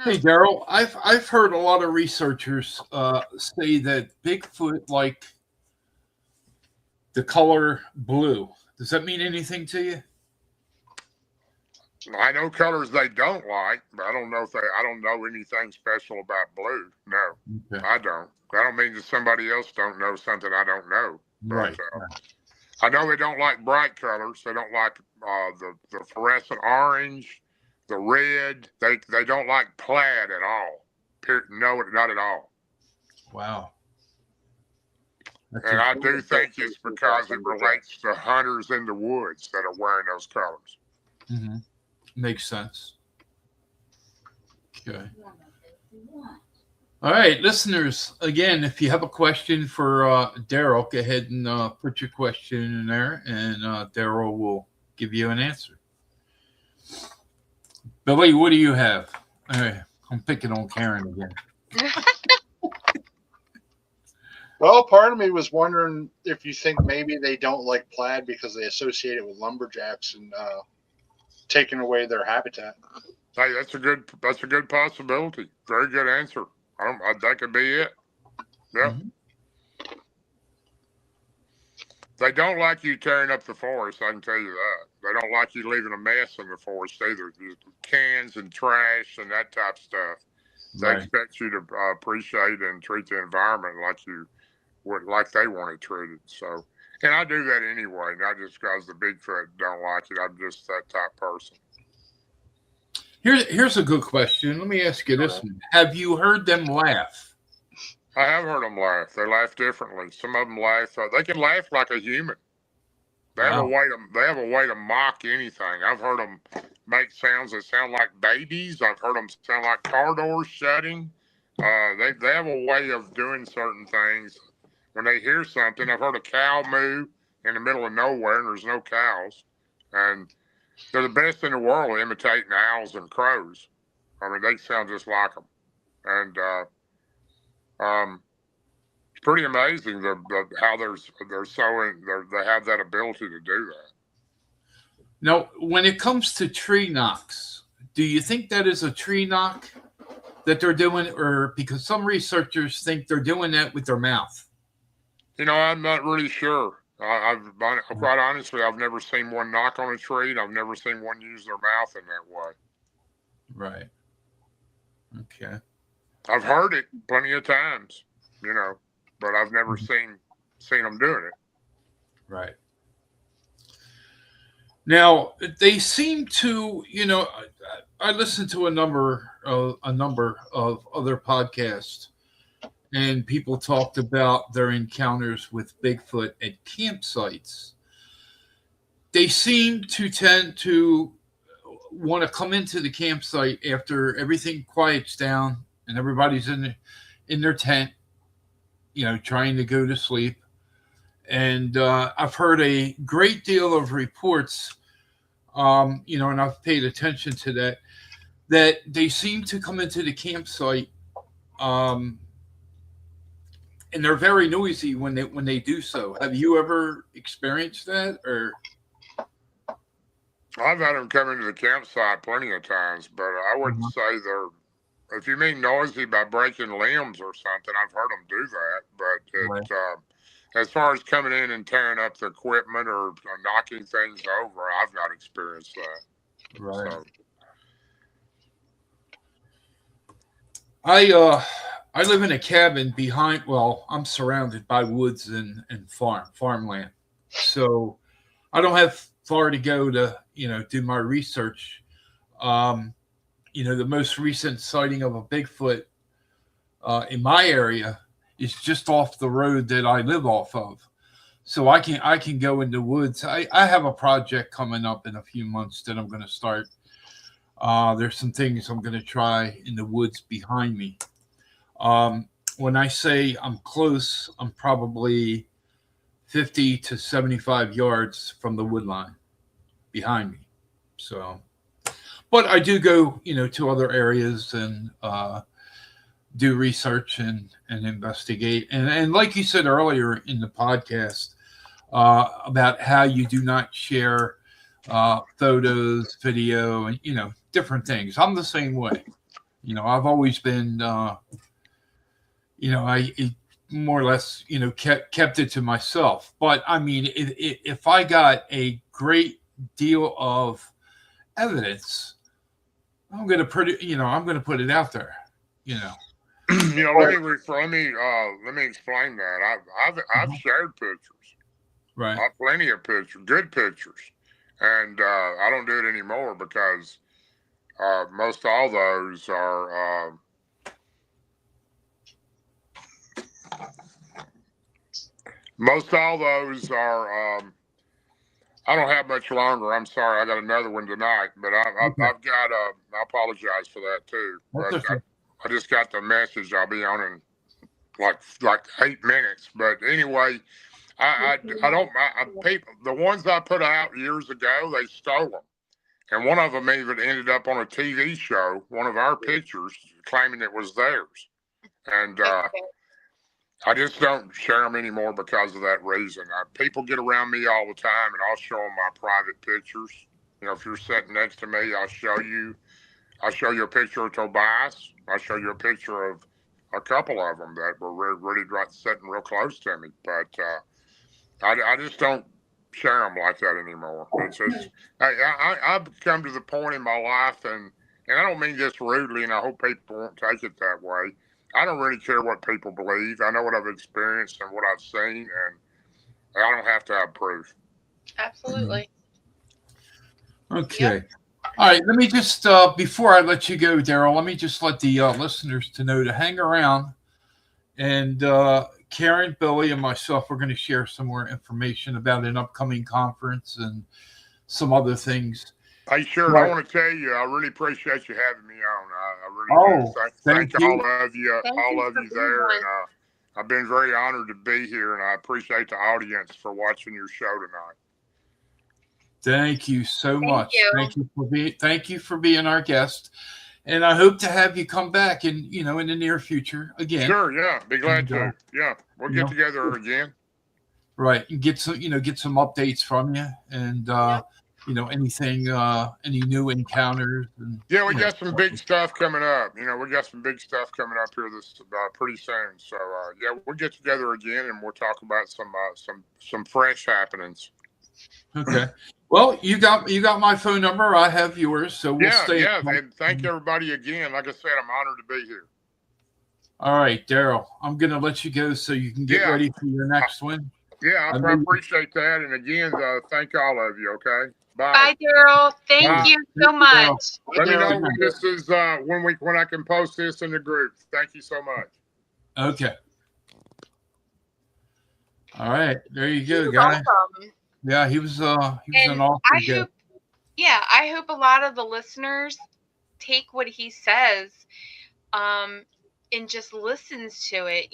Hey, Darrell, I've heard a lot of researchers say that Bigfoot like the color blue. Does that mean anything to you? I know colors they don't like, but I don't know anything special about blue. No, okay. I don't. I don't mean that somebody else don't know something I don't know. But, right. I know they don't like bright colors. They don't like the fluorescent orange, the red. They don't like plaid at all. No, not at all. Wow. And I do think it's because it relates to hunters in the woods that are wearing those colors. Mm-hmm. Makes sense. Okay. All right, listeners, again, if you have a question for Darrell, go ahead and put your question in there, and Darrell will give you an answer. Billy, what do you have? All right, I'm picking on Karen again. Well, part of me was wondering if you think maybe they don't like plaid because they associate it with lumberjacks and taking away their habitat. Hey, that's a good possibility. Very good answer. That could be it. Yeah. Mm-hmm. They don't like you tearing up the forest, I can tell you that. They don't like you leaving a mess in the forest either. Cans and trash and that type of stuff. They expect you to appreciate and treat the environment like they want it treated. So, and I do that anyway, not just because the Bigfoot don't like it. I'm just that type person. Here's a good question. Let me ask you this one. Have you heard them laugh? I have heard them laugh. They laugh differently. Some of them laugh. They can laugh like a human. They have a way to mock anything. I've heard them make sounds that sound like babies. I've heard them sound like car doors shutting. They have a way of doing certain things when they hear something. I've heard a cow moo in the middle of nowhere and there's no cows, and they're the best in the world at imitating owls and crows. I mean, they sound just like them, and it's pretty amazing how they have that ability to do that. Now, when it comes to tree knocks, do you think that is a tree knock that they're doing, or because some researchers think they're doing that with their mouth? You know, I'm not really sure. Quite honestly, I've never seen one knock on a tree, and I've never seen one use their mouth in that way. Right. Okay. I've heard it plenty of times, you know, but I've never seen them doing it. Right. Now, they seem to, you know, I listened to a number of other podcasts, and people talked about their encounters with Bigfoot at campsites. They seem to tend to want to come into the campsite after everything quiets down and everybody's in their tent, you know, trying to go to sleep. And I've heard a great deal of reports, you know, and I've paid attention to that they seem to come into the campsite, and they're very noisy when they do so. Have you ever experienced that, or? I've had them come into the campsite plenty of times, but I wouldn't say they're. If you mean noisy by breaking limbs or something, I've heard them do that. But as far as coming in and tearing up the equipment or knocking things over, I've not experienced that. Right. So. I live in a cabin behind. Well, I'm surrounded by woods and farmland, so I don't have far to go to, you know, do my research. You know, the most recent sighting of a Bigfoot in my area is just off the road that I live off of. So I can go in the woods. I have a project coming up in a few months that I'm going to start. There's some things I'm going to try in the woods behind me. When I say I'm close, I'm probably 50 to 75 yards from the wood line behind me. So, but I do go, you know, to other areas and do research and investigate. And like you said earlier in the podcast about how you do not share photos, video, and, you know, different things. I'm the same way. You know, I've always been, you know, I more or less, you know, kept it to myself. But I mean, if I got a great deal of evidence, I'm going to put it out there, you know. You know, let me explain that. I've shared pictures. Right. I have plenty of pictures, good pictures. And I don't do it anymore because most all those are I don't have much longer. I'm sorry. I got another one tonight, but I've got I apologize for that too. But I just got the message. I'll be on in like 8 minutes. But anyway, people, the ones I put out years ago, they stole them. And one of them even ended up on a TV show, one of our pictures, claiming it was theirs. And I just don't share them anymore because of that reason. People get around me all the time, and I'll show them my private pictures. You know, if you're sitting next to me, I'll show you a picture of Tobias. I'll show you a picture of a couple of them that were really sitting real close to me. But I just don't share them like that anymore. It's just I've come to the point in my life, and I don't mean this rudely, and I hope people won't take it that way. I don't really care what people believe. I know what I've experienced and what I've seen, and I don't have to have proof. Absolutely. Okay. Yep. All right. Let me just, before I let you go, Darrell, let me just let the listeners to know to hang around and Karen, Billy, and myself, we're going to share some more information about an upcoming conference and some other things. Hey, sure. Right. I want to tell you, I really appreciate you having me on. I really do. Thank you. all of you, Thank all you of for you being there. on. And I've been very honored to be here, and I appreciate the audience for watching your show tonight. Thank you so much. you. Thank you for being our guest. And I hope to have you come back in the near future again. Sure, yeah. Be glad to. Yeah. We'll get know, together again. Right. And get some updates from you and anything, any new encounters. And, Yeah, we got some big stuff coming up. We got some big stuff coming up here this pretty soon. So yeah, we'll get together again and we'll talk about some fresh happenings. Okay. Well, you got my phone number. I have yours. So we'll stay. Yeah. And thank everybody again. Like I said, I'm honored to be here. All right, Darrell. I'm gonna let you go so you can get ready for your next one. Yeah, I appreciate that. And again, thank all of you. Okay. Bye. Bye, Darrell. Thank you so much. Let me know when this is when I can post this in the group. Thank you so much. Okay. All right, there you go, guys. Welcome. Yeah, he was an awesome guy. I hope a lot of the listeners take what he says, and just listens to it.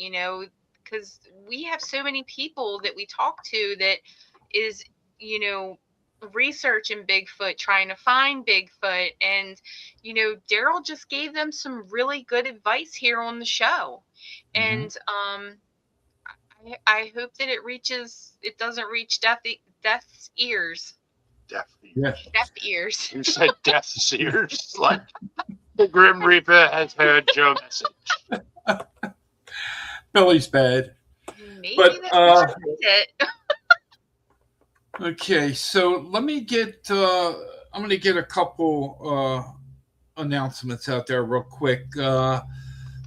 Because we have so many people that we talk to that is researching Bigfoot, trying to find Bigfoot, and Darrell just gave them some really good advice here on the show, and I hope that it doesn't reach deaf's ears. Deaf ears. Yeah. Deaf ears. You said deaf's ears. Like the Grim Reaper has heard your message. Billy's bad. Maybe But, that's it. Okay, so let me get. I'm going to get a couple announcements out there real quick.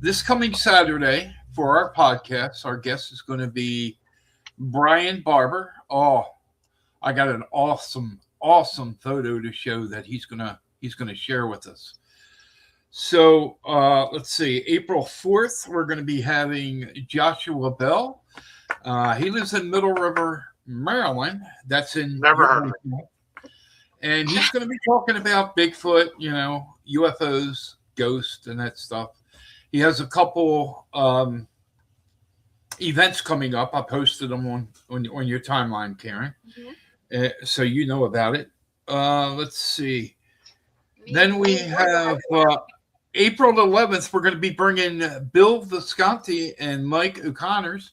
This coming Saturday for our podcast, our guest is going to be Brian Barber. Oh, I got an awesome photo to show that he's gonna share with us. So let's see, April 4th, we're going to be having Joshua Bell. He lives in Middle River, Maryland. That's in Never heard of it. And he's going to be talking about Bigfoot, UFOs, ghosts, and that stuff. He has a couple events coming up. I posted them on your timeline, Karen. So you know about it. Let's see. Then we have April 11th, we're going to be bringing Bill Visconti and Mike O'Connors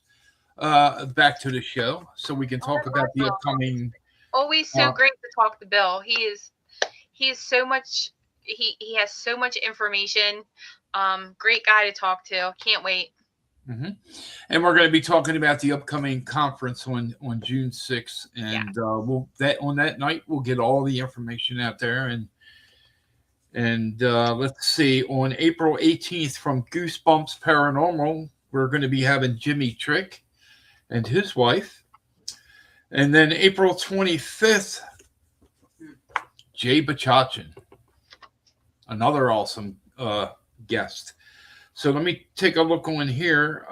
back to the show so we can talk about the upcoming. Always so great to talk to Bill. He is so much. He has so much information. Great guy to talk to. Can't wait. Mm-hmm. And we're going to be talking about the upcoming conference on June 6th, and on that night we'll get all the information out there. And let's see, on April 18th from Goosebumps Paranormal, we're going to be having Jimmy Trick and his wife. And then April 25th, Jay Bachachin, another awesome guest. So let me take a look on here,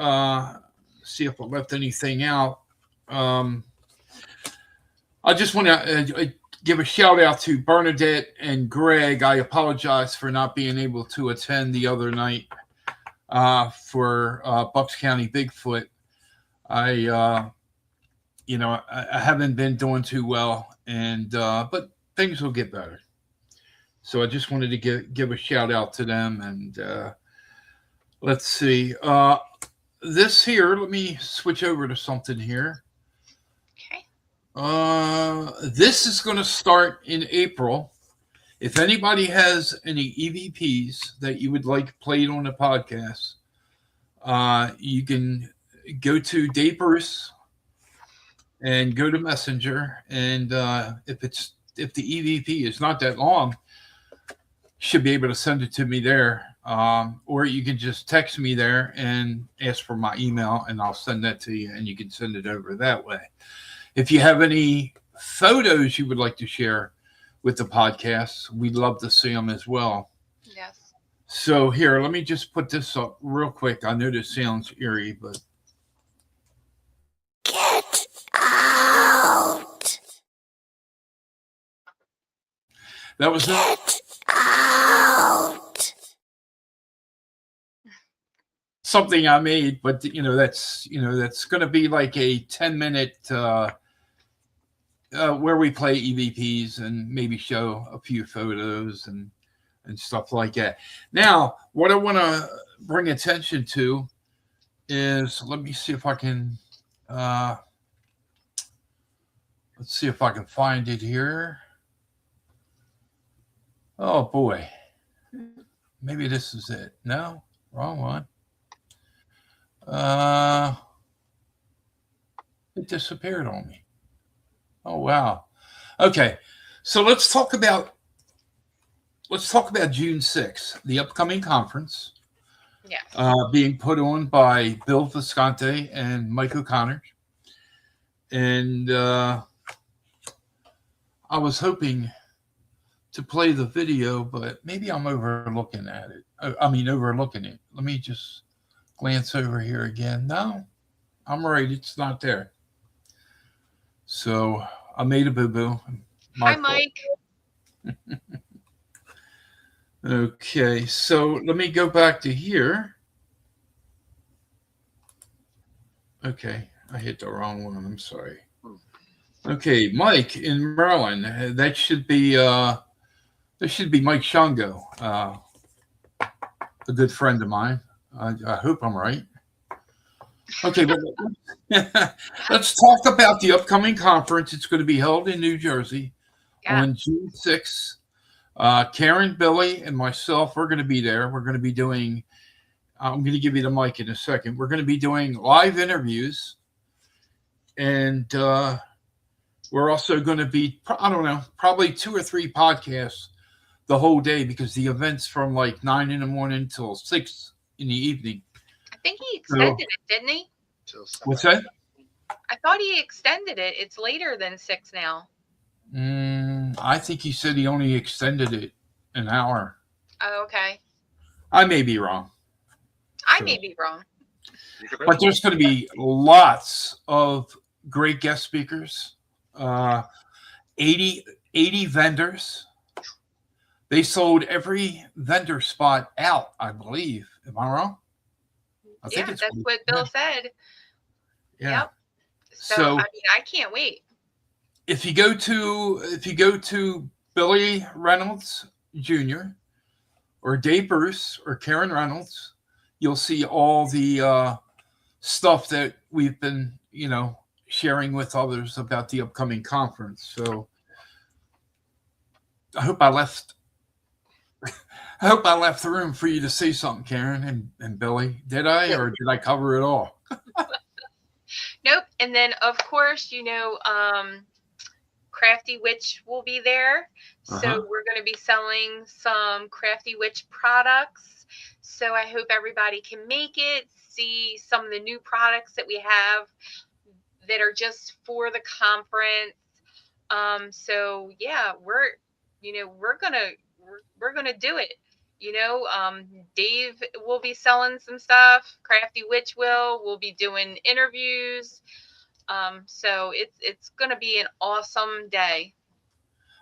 see if I left anything out. I just want to give a shout out to Bernadette and Greg. I apologize for not being able to attend the other night for Bucks County Bigfoot. I haven't been doing too well, but things will get better. So I just wanted to give a shout out to them. And let's see. This here, let me switch over to something here. This is going to start in April. If anybody has any EVPs that you would like played on the podcast, you can go to Dave Bruce and go to Messenger. And if the EVP is not that long, you should be able to send it to me there. Or you can just text me there and ask for my email, and I'll send that to you, and you can send it over that way. If you have any photos you would like to share with the podcast, we'd love to see them as well. Yes. So here, let me just put this up real quick. I know this sounds eerie, but That was something I made, but that's going to be like a 10-minute where we play EVPs and maybe show a few photos and stuff like that. Now, what I want to bring attention to is, let me see if I can let's see if I can find it here. Oh boy, maybe this is it. No, wrong one. It disappeared on me. Oh wow. Okay, so let's talk about June 6th, the upcoming conference. Yes. Being put on by Bill Visconti and Mike O'Connor. And I was hoping to play the video, but maybe I'm overlooking it. Let me just glance over here again. No, I'm right. It's not there. So I made a boo-boo. Hi, Mike. Okay, so let me go back to here. Okay, I hit the wrong one. I'm sorry. Okay, Mike in Maryland. That should be Mike Shango, a good friend of mine. I hope I'm right. Okay, but let's talk about the upcoming conference. It's going to be held in New Jersey on June 6th. Karen, Billy, and myself, we're going to be there. We're going to be doing, I'm going to give you the mic in a second. We're going to be doing live interviews. And we're also going to be, I don't know, probably 2 or 3 podcasts the whole day, because the event's from like 9 in the morning till 6 in the evening. I think he extended it, didn't he? What's that? I thought he extended it. It's later than 6 now. I think he said he only extended it an hour. Oh, okay. I may be wrong. I may be wrong. But there's going to be lots of great guest speakers. 80 vendors. They sold every vendor spot out, I believe. Am I wrong? I think That's what Bill said. Yeah. Yep. So I mean, I can't wait. If you go to Billy Reynolds Jr. or Dave Bruce or Karen Reynolds, you'll see all the stuff that we've been, sharing with others about the upcoming conference. So I hope I left the room for you to say something, Karen and Billy. Did I, or did I cover it all? Nope. And then, of course, Crafty Witch will be there. So we're going to be selling some Crafty Witch products. So I hope everybody can make it, see some of the new products that we have that are just for the conference. So yeah, we're gonna do it. Dave will be selling some stuff. Crafty Witch will be doing interviews. So it's gonna be an awesome day.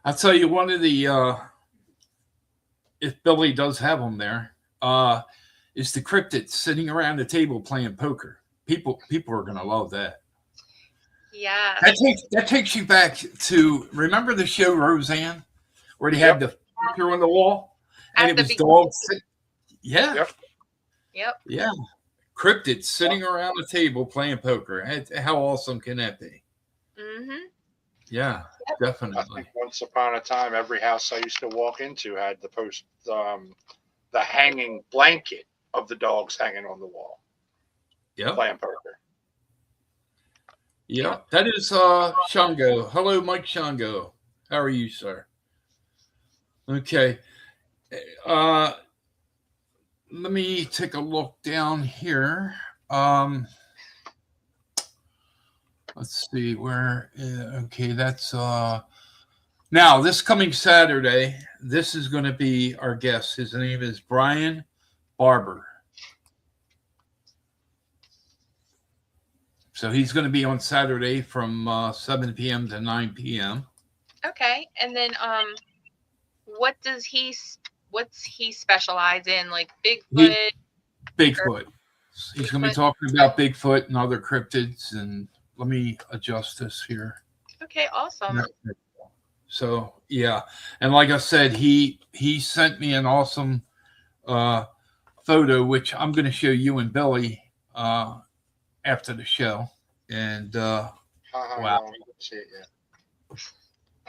I'll tell you, one of the if Billy does have them there, is the cryptids sitting around the table playing poker. People are gonna love that. Yeah. That takes you back to, remember the show Roseanne, where they had the picture on the wall and it was dogs. Yeah. Yep. Yeah. Cryptids sitting around the table playing poker. How awesome can that be? Mm-hmm. Yeah, definitely. I think once upon a time, every house I used to walk into had the hanging blanket of the dogs hanging on the wall. Yeah. Playing poker. Yeah, that is Shango. Hello, Mike Shango. How are you, sir? Okay. Let me take a look down here. Let's see where. Okay, that's now this coming Saturday. This is going to be our guest. His name is Brian Barber. So he's going to be on Saturday from 7 p.m. to 9 p.m. Okay, and then what does what's he specialize in? Like Bigfoot? Bigfoot. He's going to be talking about Bigfoot and other cryptids. And let me adjust this here. Okay, awesome. So yeah, and like I said, he sent me an awesome photo, which I'm going to show you and Billy after the show. And wow, I don't see it yet.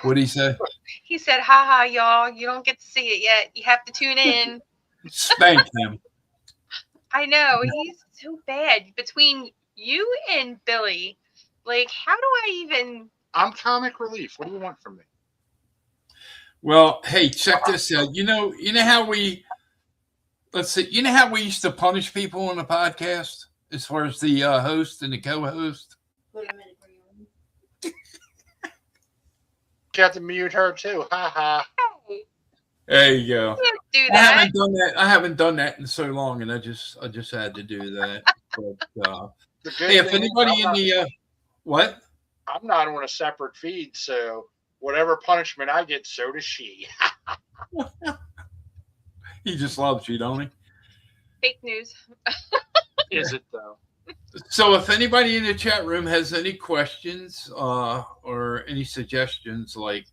What did he say? He said, "Ha ha, y'all! You don't get to see it yet. You have to tune in." Spank him. I know, he's so bad. Between you and Billy, like, how do I even? I'm comic relief. What do you want from me? Well, hey, check this out. You know how we used to punish people on the podcast as far as the host and the co-host. Got to mute her too. Ha ha. There you go. You can't do that. I haven't done that in so long, and I just had to do that. But hey, if anybody in the what? I'm not on a separate feed, so whatever punishment I get, so does she. He just loves you, don't he? Fake news. Is it though? So if anybody in the chat room has any questions or any suggestions, like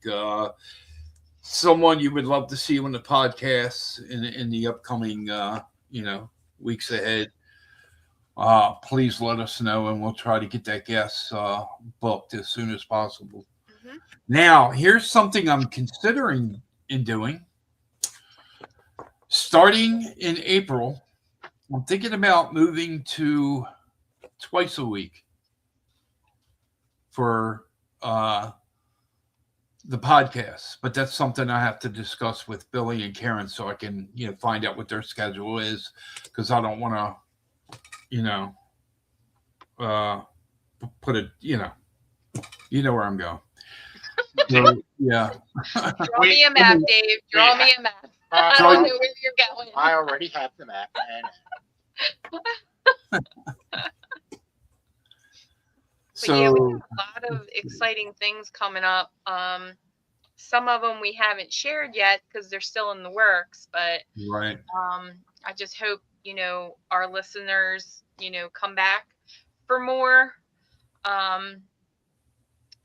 someone you would love to see on the podcast in the upcoming weeks ahead, please let us know, and we'll try to get that guest booked as soon as possible. Mm-hmm. Now, here's something I'm considering in doing. Starting in April, I'm thinking about moving to twice a week for the podcast, but that's something I have to discuss with Billy and Karen so I can find out what their schedule is, because I don't want to put it you know where I'm going. So, yeah. Draw me a map, Dave. Draw me a map. I don't know where you're going. I already have the map. So yeah, we have a lot of exciting things coming up. Some of them we haven't shared yet because they're still in the works, but right. I just hope our listeners come back for more. And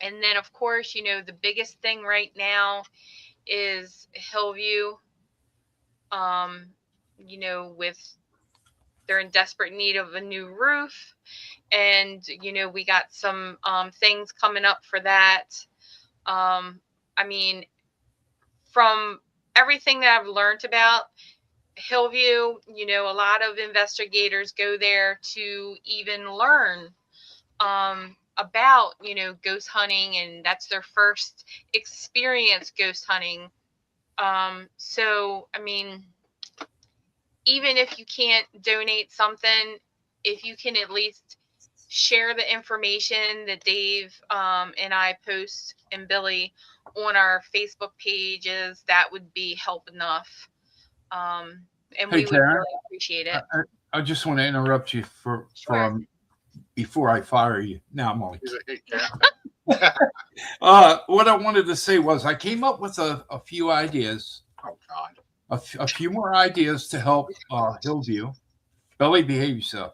then of course the biggest thing right now is Hillview. With they're in desperate need of a new roof, and we got some things coming up for that. I mean, from everything that I've learned about Hillview, a lot of investigators go there to even learn about ghost hunting, and that's their first experience ghost hunting. So I mean, even if you can't donate something, if you can at least share the information that Dave and I post, and Billy, on our Facebook pages, that would be help enough. And we would really appreciate it. I just want to interrupt you for before I fire you. Now I'm only what I wanted to say was I came up with a few ideas. Oh God. A few more ideas to help Hillview. Billy, behave yourself.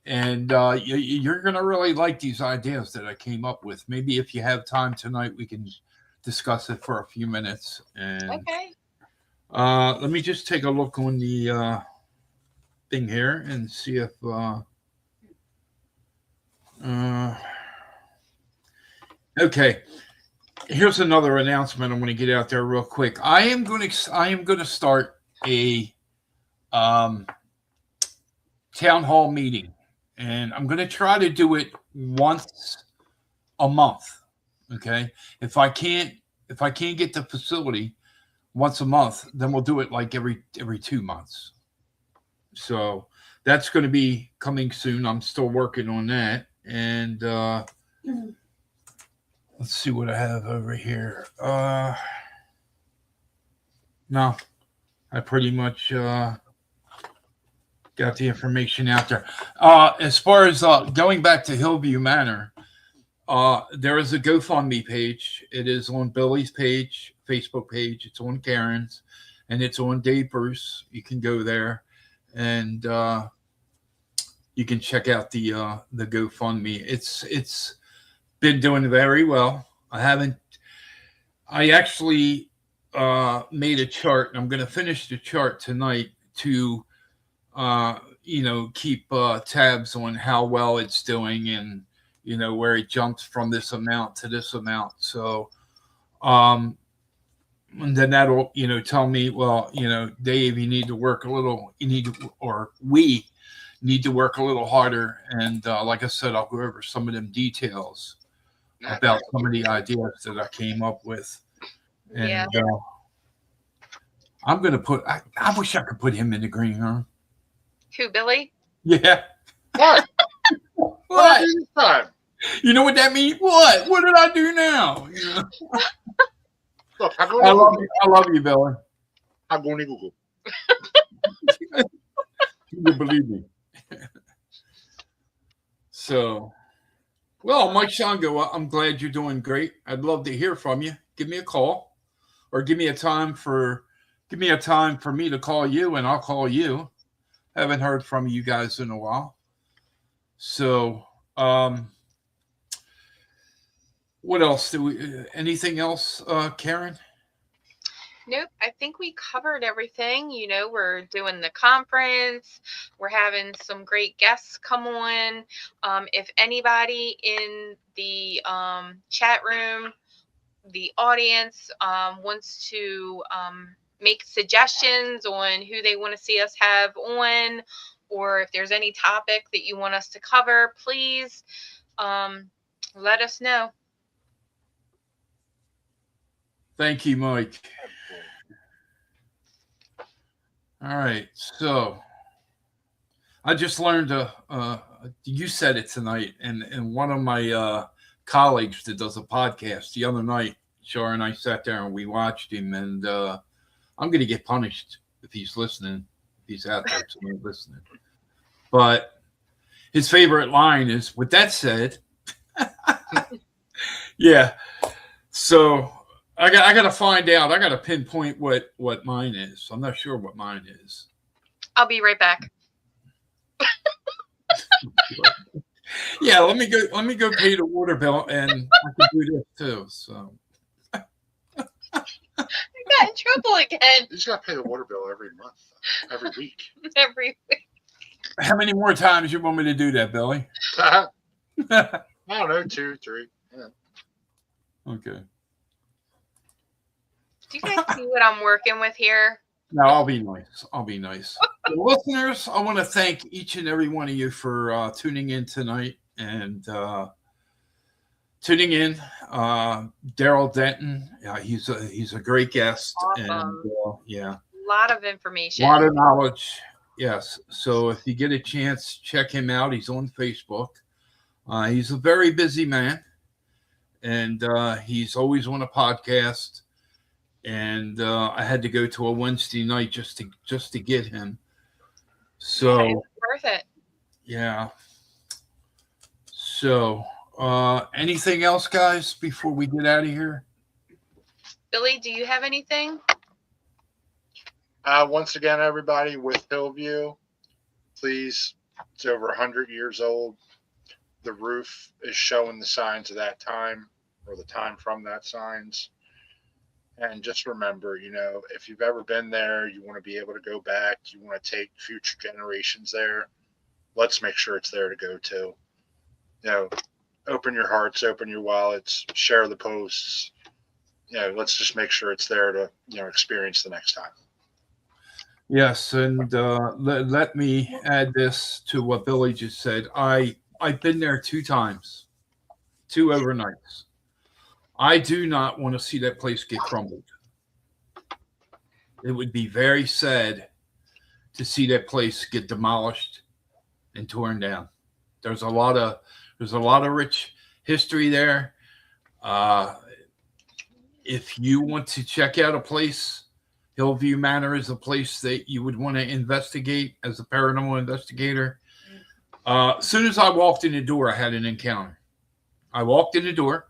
And you're going to really like these ideas that I came up with. Maybe if you have time tonight, we can discuss it for a few minutes. And okay. Let me just take a look on the thing here and see if okay. Here's another announcement I'm going to get out there real quick. I am going to start a town hall meeting, and I'm going to try to do it once a month. Okay, if I can't get the facility once a month, then we'll do it like every 2 months. So that's going to be coming soon. I'm still working on that, and let's see what I have over here. No, I pretty much got the information out there. As far as going back to Hillview Manor, there is a GoFundMe page. It is on Billy's page, Facebook page. It's on Karen's, and it's on Dave Bruce. You can go there, and you can check out the GoFundMe. It's been doing very well. I actually made a chart, and I'm going to finish the chart tonight to keep tabs on how well it's doing, and where it jumps from this amount to this amount. So and then that'll tell me, well, Dave, we need to work a little harder. And like I said, I'll go over some of them details about some of the ideas that I came up with. And I'm going to I wish I could put him in the green room. Who, Billy? Yeah. What? What? This time? You know what that means? What? What did I do now? Look, I love you, Billy. I'm going to Google. You believe me. So, well, Mike Shango, I'm glad you're doing great. I'd love to hear from you. Give me a call, or give me a time for me to call you, and I'll call you. Haven't heard from you guys in a while. So, what else anything else, Karen? Nope, I think we covered everything. We're doing the conference. We're having some great guests come on. If anybody in the chat room, the audience, wants to make suggestions on who they want to see us have on, or if there's any topic that you want us to cover, please let us know. Thank you, Mike. All right, so I just learned you said it tonight, and one of my colleagues that does a podcast the other night, Shar and I sat there and we watched him, and I'm going to get punished if he's listening, if he's out there listening. But his favorite line is, "With that said," yeah. So I got to find out. I got to pinpoint what mine is. I'm not sure what mine is. I'll be right back. Yeah, let me go pay the water bill, and I can do this too. So I got in trouble again. You just got to pay the water bill every month, every week. Every week. How many more times you want me to do that, Billy? I don't know, 2, 3. Yeah. Okay. Do you guys see what I'm working with here? No, I'll be nice. Listeners, I want to thank each and every one of you for tuning in tonight and tuning in. Darrell Denton, he's a great guest. Awesome. And A lot of information. A lot of knowledge. Yes. So if you get a chance, check him out. He's on Facebook. He's a very busy man, and he's always on a podcast. And I had to go to a Wednesday night just to get him. So it's worth it. Yeah. So anything else, guys, before we get out of here? Billy, do you have anything? Once again, everybody, with Hillview, please, it's over 100 years old. The roof is showing the signs of that time, or the time from that signs. And just remember, if you've ever been there, you want to be able to go back, you want to take future generations there, let's make sure it's there to go to. Open your hearts, open your wallets, share the posts. Let's just make sure it's there to, experience the next time. Yes, and let me add this to what Billy just said. I've been there 2 times, 2 overnights. I do not want to see that place get crumbled. It would be very sad to see that place get demolished and torn down. There's a lot of rich history there. If you want to check out a place, Hillview Manor is a place that you would want to investigate as a paranormal investigator. As soon as I walked in the door, I had an encounter. I walked in the door,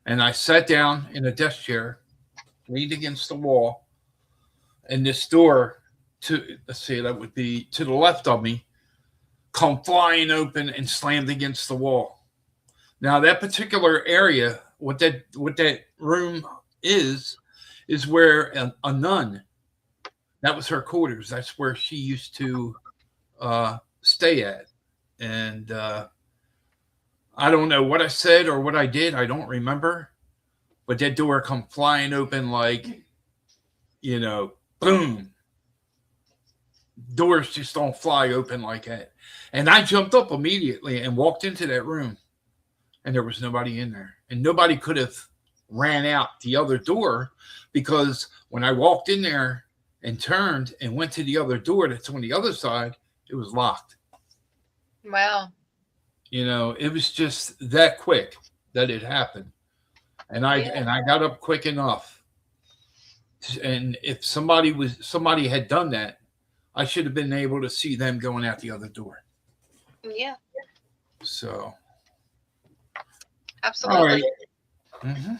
and I sat down in a desk chair, leaned against the wall, and this door to, let's say that would be to the left of me, come flying open and slammed against the wall. Now that particular area, what that room is where a nun, that was her quarters. That's where she used to stay at. And I don't know what I said or what I did. I don't remember. But that door come flying open like, boom. Doors just don't fly open like that. And I jumped up immediately and walked into that room. And there was nobody in there. And nobody could have ran out the other door, because when I walked in there and turned and went to the other door that's on the other side, it was locked. Wow. It was just that quick that it happened. And I got up quick enough. And if somebody had done that, I should have been able to see them going out the other door. Yeah. So. Absolutely. All right. Mm-hmm.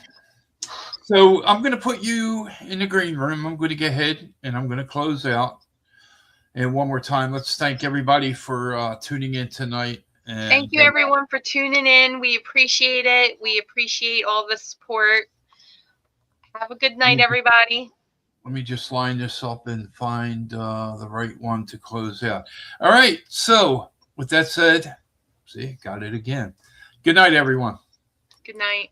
So I'm going to put you in the green room. I'm going to go ahead and I'm going to close out. And one more time, let's thank everybody for tuning in tonight. And thank you, everyone, for tuning in. We appreciate it. We appreciate all the support. Have a good night, everybody. Let me just line this up and find the right one to close out. All right. So with that said, see, got it again. Good night, everyone. Good night.